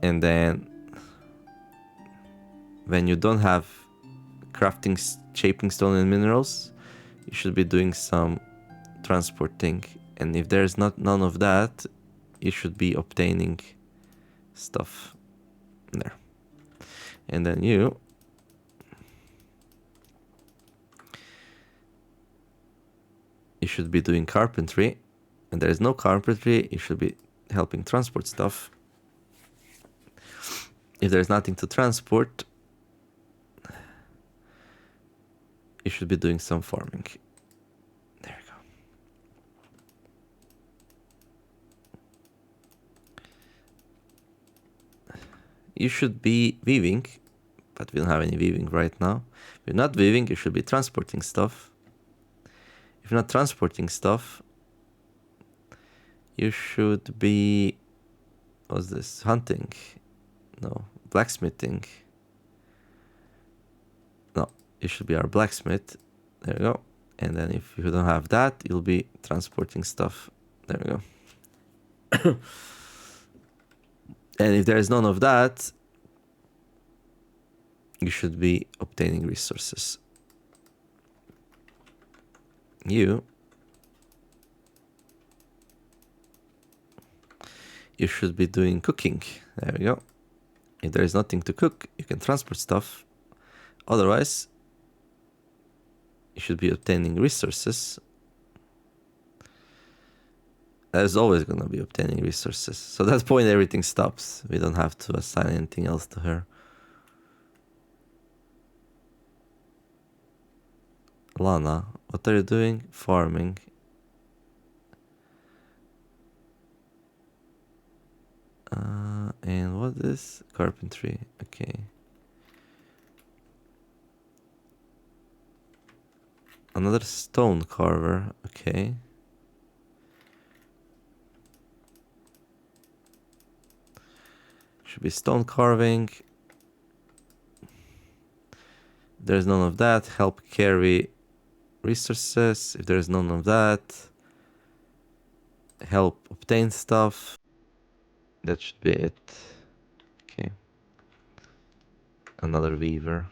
And then when you don't have crafting, shaping stone and minerals, you should be doing some transporting. And if there's none of that, you should be obtaining stuff there. And then you should be doing carpentry. And there is no carpentry, you should be helping transport stuff. If there's nothing to transport, you should be doing some farming. There you go. You should be weaving, but we don't have any weaving right now. If you're not weaving, you should be transporting stuff. If you're not transporting stuff, you should be... What's this? Hunting? No. Blacksmithing? No. You should be our blacksmith. There you go. And then if you don't have that, you'll be transporting stuff. There you go. And if there is none of that, you should be obtaining resources. You should be doing cooking. There we go. If there is nothing to cook, you can transport stuff. Otherwise, you should be obtaining resources. There's always going to be obtaining resources. So at that point, everything stops. We don't have to assign anything else to her. Lana, what are you doing? Farming. And what is carpentry? Okay. Another stone carver. Okay. Should be stone carving. There's none of that. Help carry resources. If there's none of that, help obtain stuff. That should be it. Okay. Another weaver.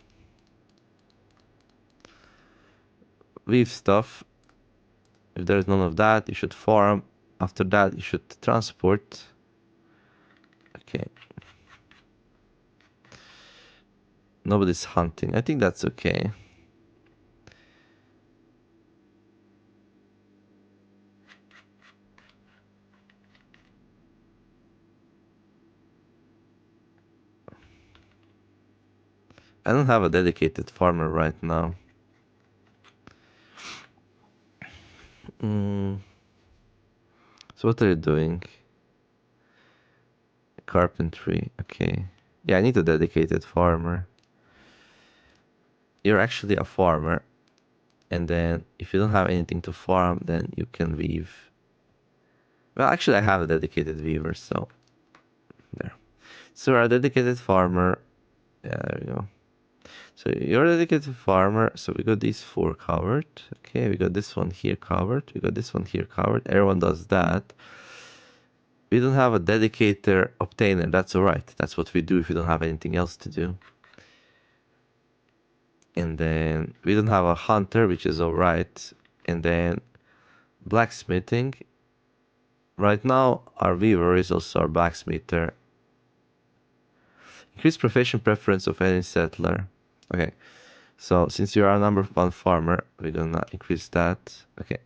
Weave stuff. If there's none of that, you should farm. After that, you should transport. Okay. Nobody's hunting. I think that's okay. I don't have a dedicated farmer right now. So what are you doing? Carpentry. Okay. Yeah, I need a dedicated farmer. You're actually a farmer. And then if you don't have anything to farm, then you can weave. Well, actually, I have a dedicated weaver, so there. So our dedicated farmer. Yeah, there we go. So you're a dedicated farmer. So we got these 4 covered. Okay, we got this one here covered. We got this one here covered. Everyone does that. We don't have a dedicated obtainer. That's all right. That's what we do if we don't have anything else to do. And then we don't have a hunter, which is all right. And then blacksmithing. Right now, our weaver is also our blacksmither. Increase profession preference of any settler. Okay. So since you're our #1 farmer, we're gonna increase that. Okay.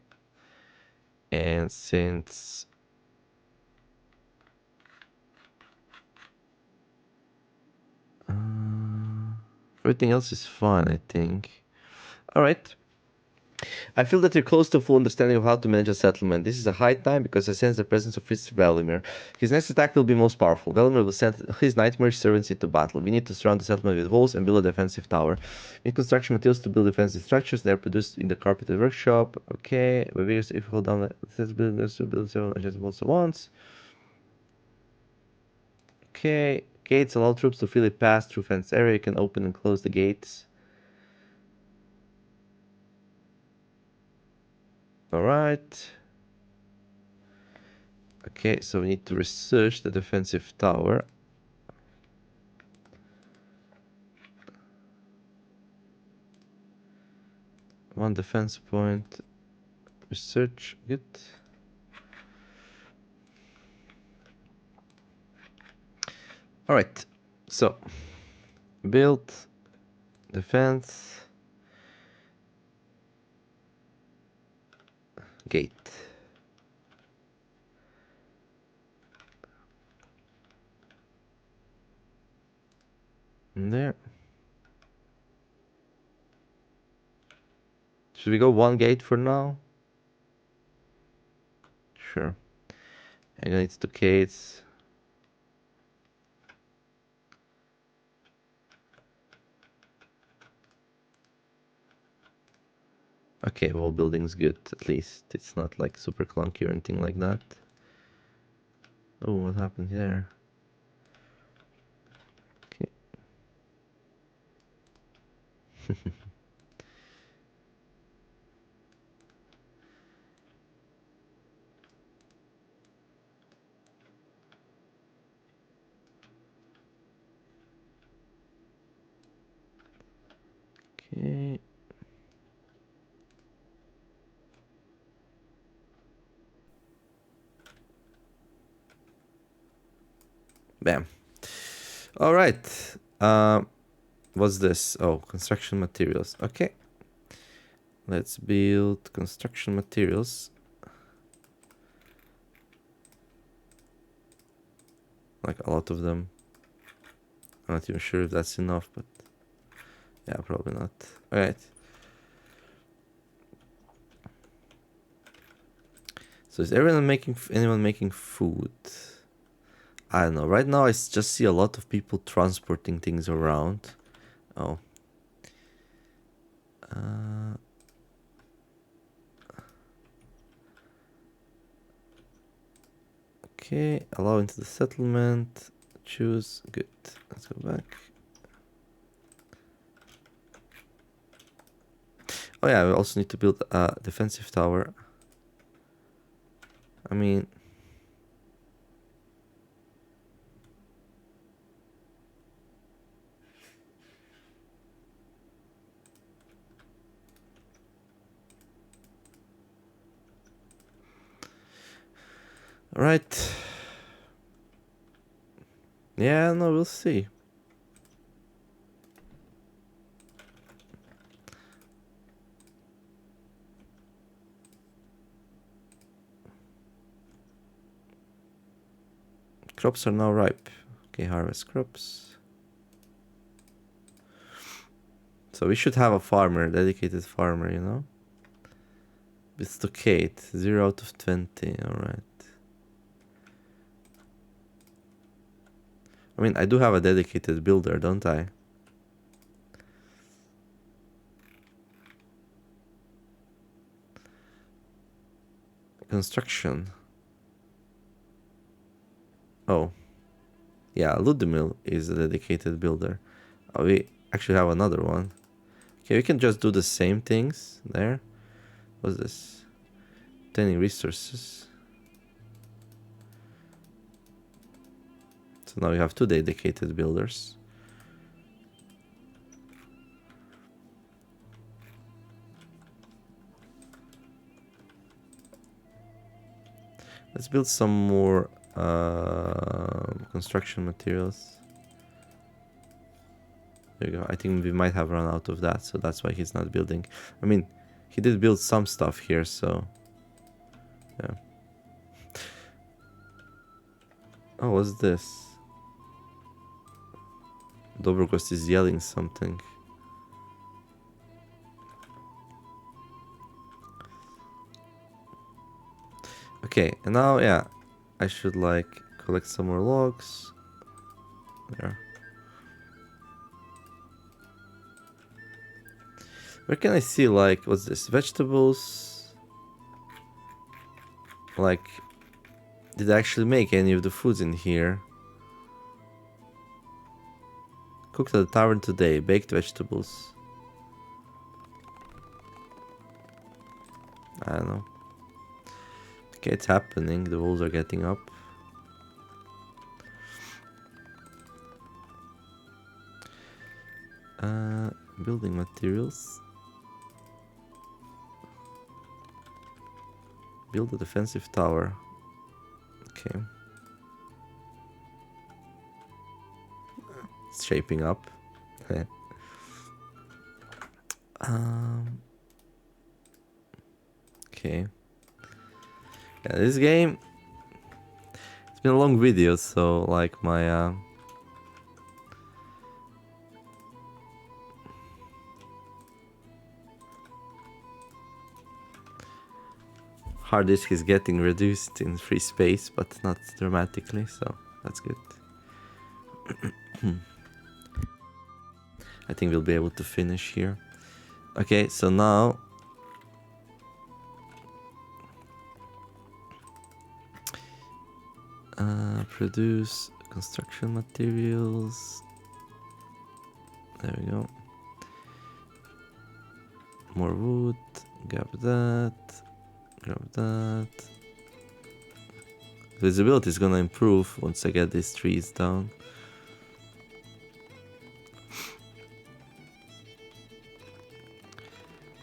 And since everything else is fine, I think. All right. I feel that you're close to full understanding of how to manage a settlement. This is a high time because I sense the presence of Fritz Velimir. His next attack will be most powerful. Velimir will send his nightmare servants into battle. We need to surround the settlement with walls and build a defensive tower. We need construction materials to build defensive structures. They are produced in the carpenter's workshop. Okay. If you hold down the buildings to build several adjacent walls at once. Okay. Gates allow troops to freely pass through fenced area. You can open and close the gates. Alright. Okay, so we need to research the defensive tower. One defense point. Research. Good. Alright. So build defense gate. And there. Should we go one gate for now? Sure. And then it's 2 gates. Okay, wall building's good, at least. It's not like super clunky or anything like that. Oh, what happened there? Okay. Okay. Bam. All right. What's this? Oh, construction materials. Okay. Let's build construction materials. Like a lot of them. I'm not even sure if that's enough, but yeah, probably not. All right. So is anyone making food? I don't know. Right now, I just see a lot of people transporting things around. Oh. Okay. Allow into the settlement. Choose. Good. Let's go back. Oh yeah, we also need to build a defensive tower. I mean... Alright. Yeah, no, we'll see. Crops are now ripe. Okay, harvest crops. So we should have a farmer, dedicated farmer, you know? With stockade, 0 out of 20, alright. I mean, I do have a dedicated builder, don't I? Construction. Oh. Yeah, Ludmil is a dedicated builder. Oh, we actually have another one. Okay, we can just do the same things there. What's this? Obtaining resources. So now we have 2 dedicated builders. Let's build some more construction materials. There you go. I think we might have run out of that, so that's why he's not building. I mean, he did build some stuff here, so yeah. Oh, what's this? Dobroghost is yelling something. Okay, and now, yeah, I should like collect some more logs. There. Where can I see, like, what's this? Vegetables? Like, did I actually make any of the foods in here? Cooked at the tavern today. Baked vegetables. I don't know. Okay, it's happening. The walls are getting up. Building materials. Build a defensive tower. Okay. It's shaping up. Okay. Yeah, this game, it's been a long video, so like my hard disk is getting reduced in free space, but not dramatically, so that's good. I think we'll be able to finish here. Okay, so now produce construction materials. There we go. More wood. Grab that. Grab that. Visibility is gonna improve once I get these trees down.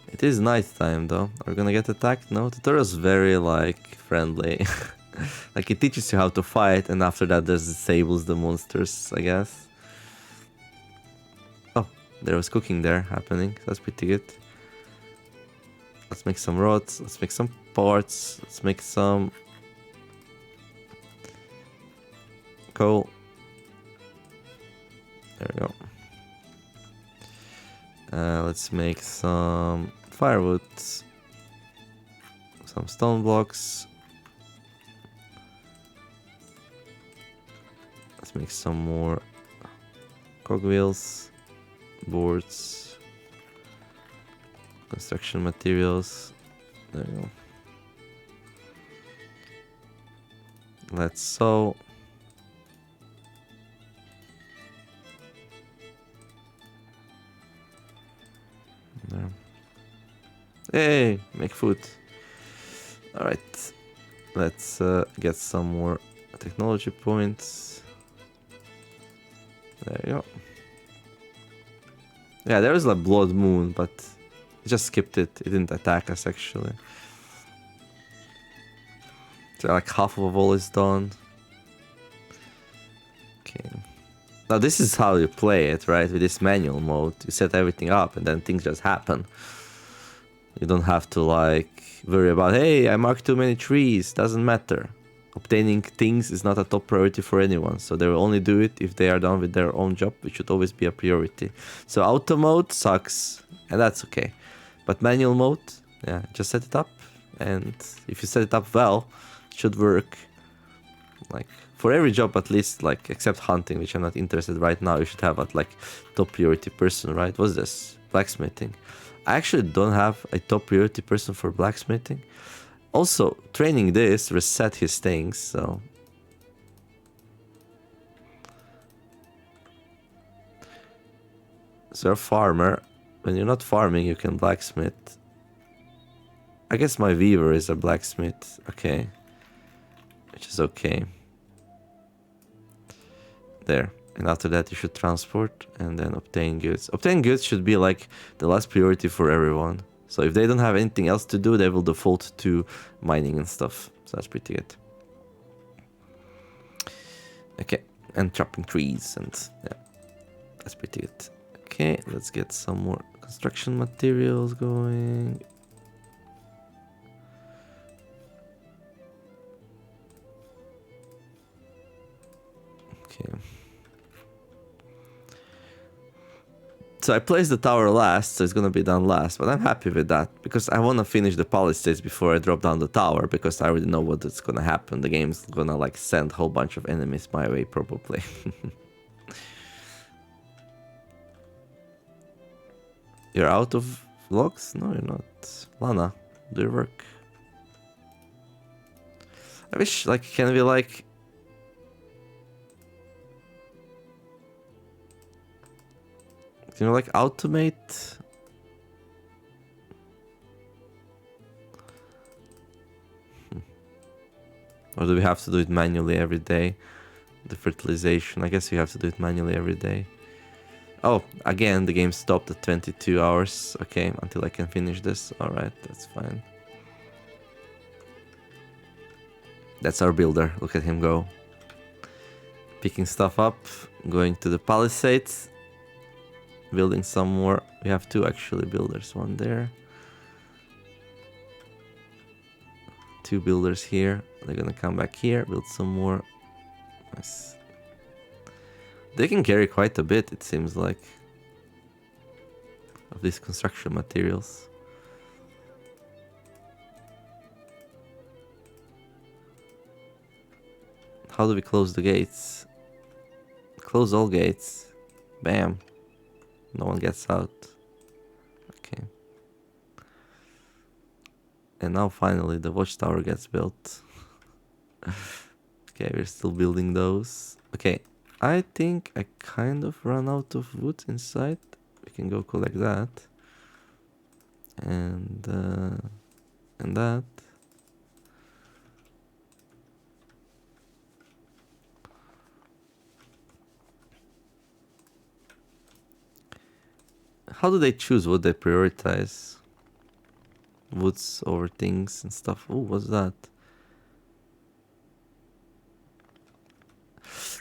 It is night time though. Are we gonna get attacked? No, tutorial's very like friendly. Like it teaches you how to fight, and after that there's disables the monsters, I guess. Oh, there was cooking there happening. That's pretty good. Let's make some rods. Let's make some parts. Let's make some coal. There we go. Let's make some firewood, some stone blocks. Let's make some more cogwheels, boards, construction materials. There we go. Let's sew. There. Hey, make food. Alright. Let's get some more technology points. There you go. Yeah, there was like Blood Moon, but it just skipped it. It didn't attack us actually. So like half of a wall is done. Okay. Now this is how you play it, right? With this manual mode, you set everything up and then things just happen. You don't have to like worry about, hey, I marked too many trees. Doesn't matter. Obtaining things is not a top priority for anyone, so they will only do it if they are done with their own job, which should always be a priority. So auto mode sucks, and that's okay. But manual mode, yeah, just set it up, and if you set it up well, it should work. Like for every job at least, like except hunting, which I'm not interested right now, you should have at like top priority person, right? What's this? Blacksmithing. I actually don't have a top priority person for blacksmithing. Also, training this reset his things, so you're a farmer. When you're not farming, you can blacksmith. I guess my weaver is a blacksmith. Okay. Which is okay. There. And after that you should transport and then obtain goods. Obtain goods should be like the last priority for everyone. So if they don't have anything else to do, they will default to mining and stuff. So that's pretty good. Okay. And chopping trees and yeah. That's pretty good. Okay, let's get some more construction materials going. Okay. So I placed the tower last, so it's gonna be done last, but I'm happy with that because I wanna finish the palisades before I drop down the tower because I already know what is gonna happen. The game's gonna like send a whole bunch of enemies my way probably. You're out of logs? No, you're not. Lana, do your work. I wish like can we like can you like automate? Or do we have to do it manually every day? The fertilization, I guess we have to do it manually every day. Oh, again, the game stopped at 22 hours. Okay, until I can finish this. Alright, that's fine. That's our builder. Look at him go. Picking stuff up, going to the palisades, building some more. We have two actually builders, one there. Two builders here. They're gonna come back here, build some more. Nice. They can carry quite a bit, it seems like, of these construction materials. How do we close the gates? Close all gates. Bam. No one gets out. Okay. And now finally the watchtower gets built. Okay, we're still building those. Okay, I think I kind of run out of wood inside. We can go collect that. And that. How do they choose what they prioritize? Woods over things and stuff. Oh, what's that?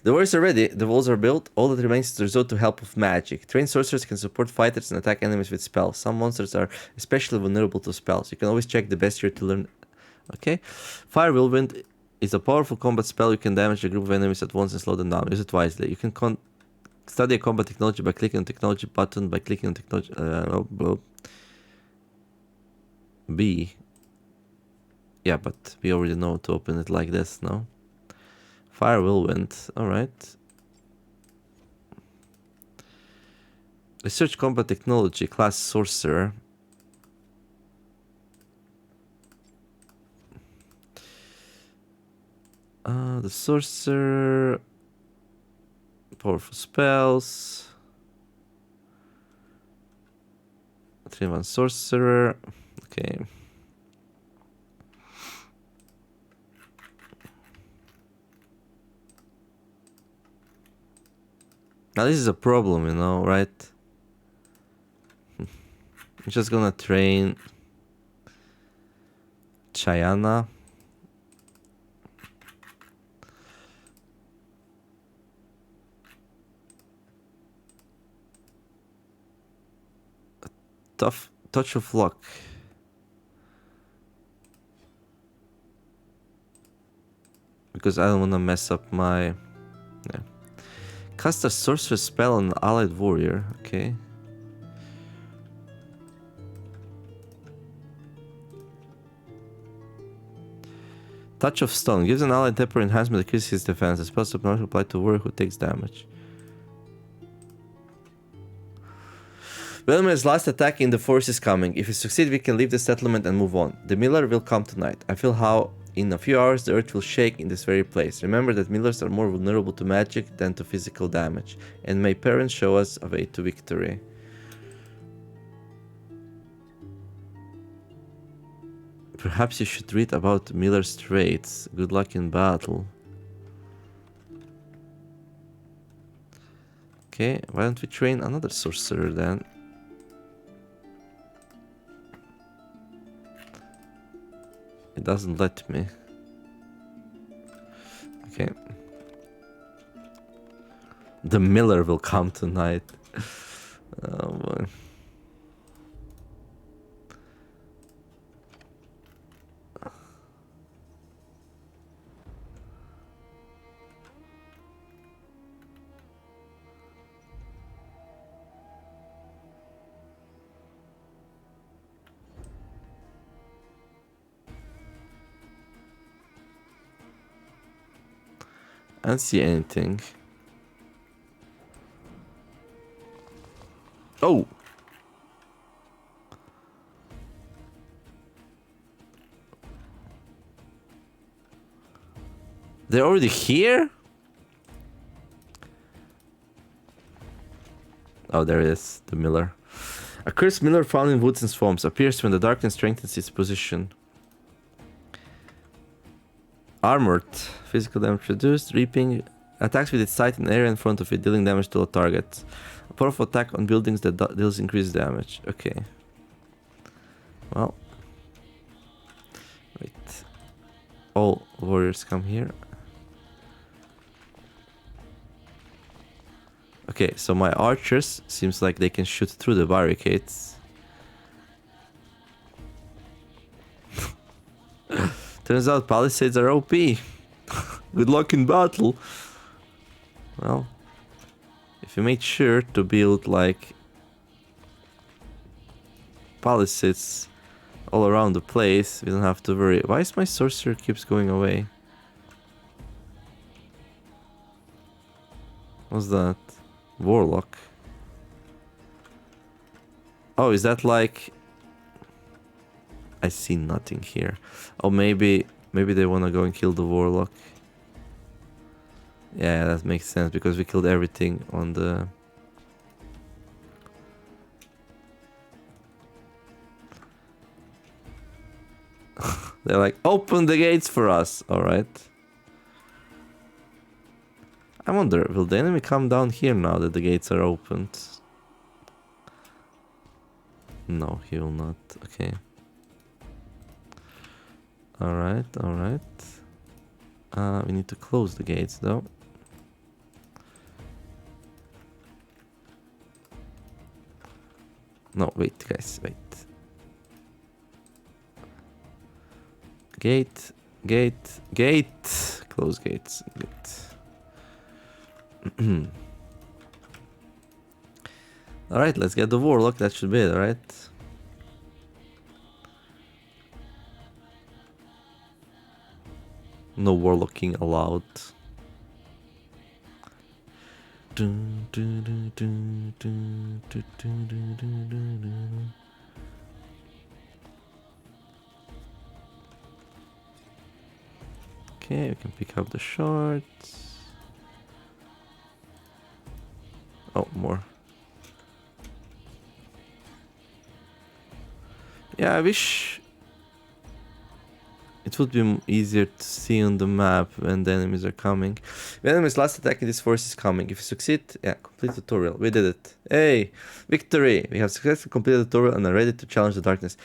The warriors are ready, the walls are built, all that remains is to resort to help of magic. Trained sorcerers can support fighters and attack enemies with spells. Some monsters are especially vulnerable to spells. You can always check the best year to learn. Okay. Fire Whirlwind is a powerful combat spell. You can damage a group of enemies at once and slow them down. Use it wisely. You can study a combat technology by clicking on the technology button, by clicking on technology... B. Yeah, but we already know to open it like this, no? Fire Whirlwind, alright. Research combat technology, class sorcerer. The sorcerer. Powerful spells. 3-1 sorcerer. Okay. Now this is a problem, you know, right? I'm just gonna train Chayana. Tough touch of luck. Because I don't wanna mess up my... Yeah. Cast a sorcerer spell on an allied warrior. Okay. Touch of Stone gives an allied temporary enhancement that increases his defense. The spell does not apply to a warrior who takes damage. Wilmer's last attack in the forest is coming. If we succeed, we can leave the settlement and move on. The miller will come tonight. I feel how in a few hours the earth will shake in this very place. Remember that millers are more vulnerable to magic than to physical damage. And may parents show us a way to victory. Perhaps you should read about miller's traits. Good luck in battle. Okay, why don't we train another sorcerer then? It doesn't let me. Okay. The miller will come tonight. Oh boy. I don't see anything. Oh! They're already here? Oh, there it is, the miller. A cursed miller found in woods and swamps appears when the darkness strengthens its position. Armored. Physical damage reduced. Reaping. Attacks with its sight in the area in front of it, dealing damage to a target. A powerful attack on buildings that deals increased damage. Okay. Well. Wait. All warriors come here. Okay, so my archers seems like they can shoot through the barricades. Turns out palisades are OP. Good luck in battle. Well, if you made sure to build like palisades all around the place, we don't have to worry. Why is my sorcerer keeps going away? What's that? Warlock. Oh, is that like... I see nothing here. Oh, maybe they want to go and kill the warlock. Yeah, that makes sense because we killed everything on the... They're like, open the gates for us. Alright. I wonder, will the enemy come down here now that the gates are opened? No, he will not. Okay. Alright, alright. We need to close the gates though. No, wait, guys, wait. Gate, gate, gate. Close gates. Gate. Alright, let's get the warlock. That should be it, right? No warlocking allowed. Okay, we can pick up the shards. Oh, more. Yeah, I wish it would be easier to see on the map when the enemies are coming. The enemy's last attack in this force is coming. If you succeed, yeah, complete tutorial. We did it. Hey, victory! We have successfully completed the tutorial and are ready to challenge the darkness.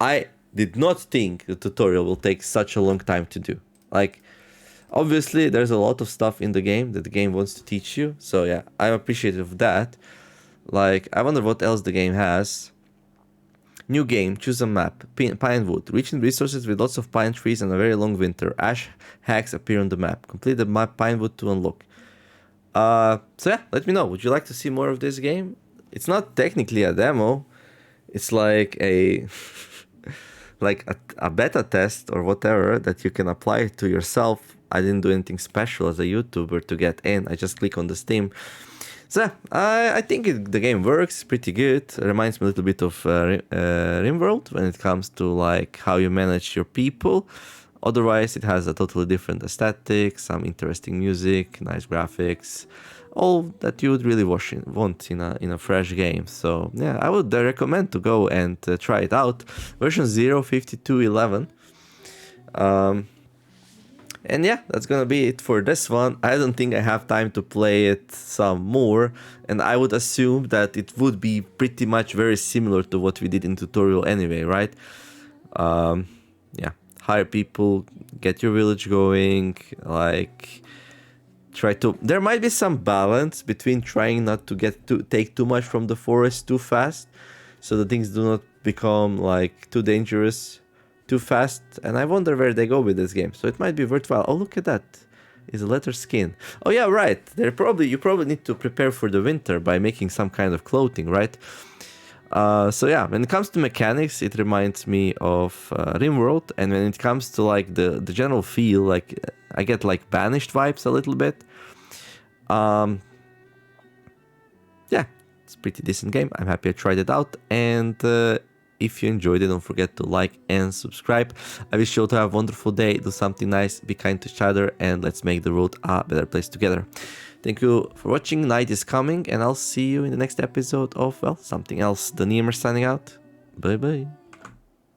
I did not think the tutorial will take such a long time to do. Like, obviously, there's a lot of stuff in the game that the game wants to teach you. So yeah, I'm appreciative of that. Like, I wonder what else the game has. New game, choose a map, Pinewood. Rich in resources with lots of pine trees and a very long winter. Ash hacks appear on the map. Complete the map Pinewood to unlock. So yeah, let me know. Would you like to see more of this game? It's not technically a demo. It's like a a beta test or whatever that you can apply to yourself. I didn't do anything special as a YouTuber to get in. I just click on the Steam. So I think the game works pretty good. It reminds me a little bit of Rimworld when it comes to like how you manage your people. Otherwise, it has a totally different aesthetic, some interesting music, nice graphics, all that you would really want in a fresh game. So yeah, I would recommend to go and try it out. Version 0.52.11. And yeah, that's gonna be it for this one. I don't think I have time to play it some more, and I would assume that it would be pretty much very similar to what we did in tutorial anyway, right? Yeah, hire people, get your village going, like try to... There might be some balance between trying not to take too much from the forest too fast, so the things do not become like too dangerous too fast. And I wonder where they go with this game. So it might be worthwhile. Oh, look at that. Is a leather skin. Oh yeah, right. You probably need to prepare for the winter by making some kind of clothing, right? So yeah, when it comes to mechanics, it reminds me of Rimworld, and when it comes to like the general feel, like I get like Banished vibes a little bit. Yeah, it's a pretty decent game. I'm happy I tried it out, and if you enjoyed it, don't forget to like and subscribe. I wish you all to have a wonderful day, do something nice, be kind to each other, and let's make the world a better place together. Thank you for watching. Night is coming, and I'll see you in the next episode of, well, something else. The Neemer signing out. Bye bye.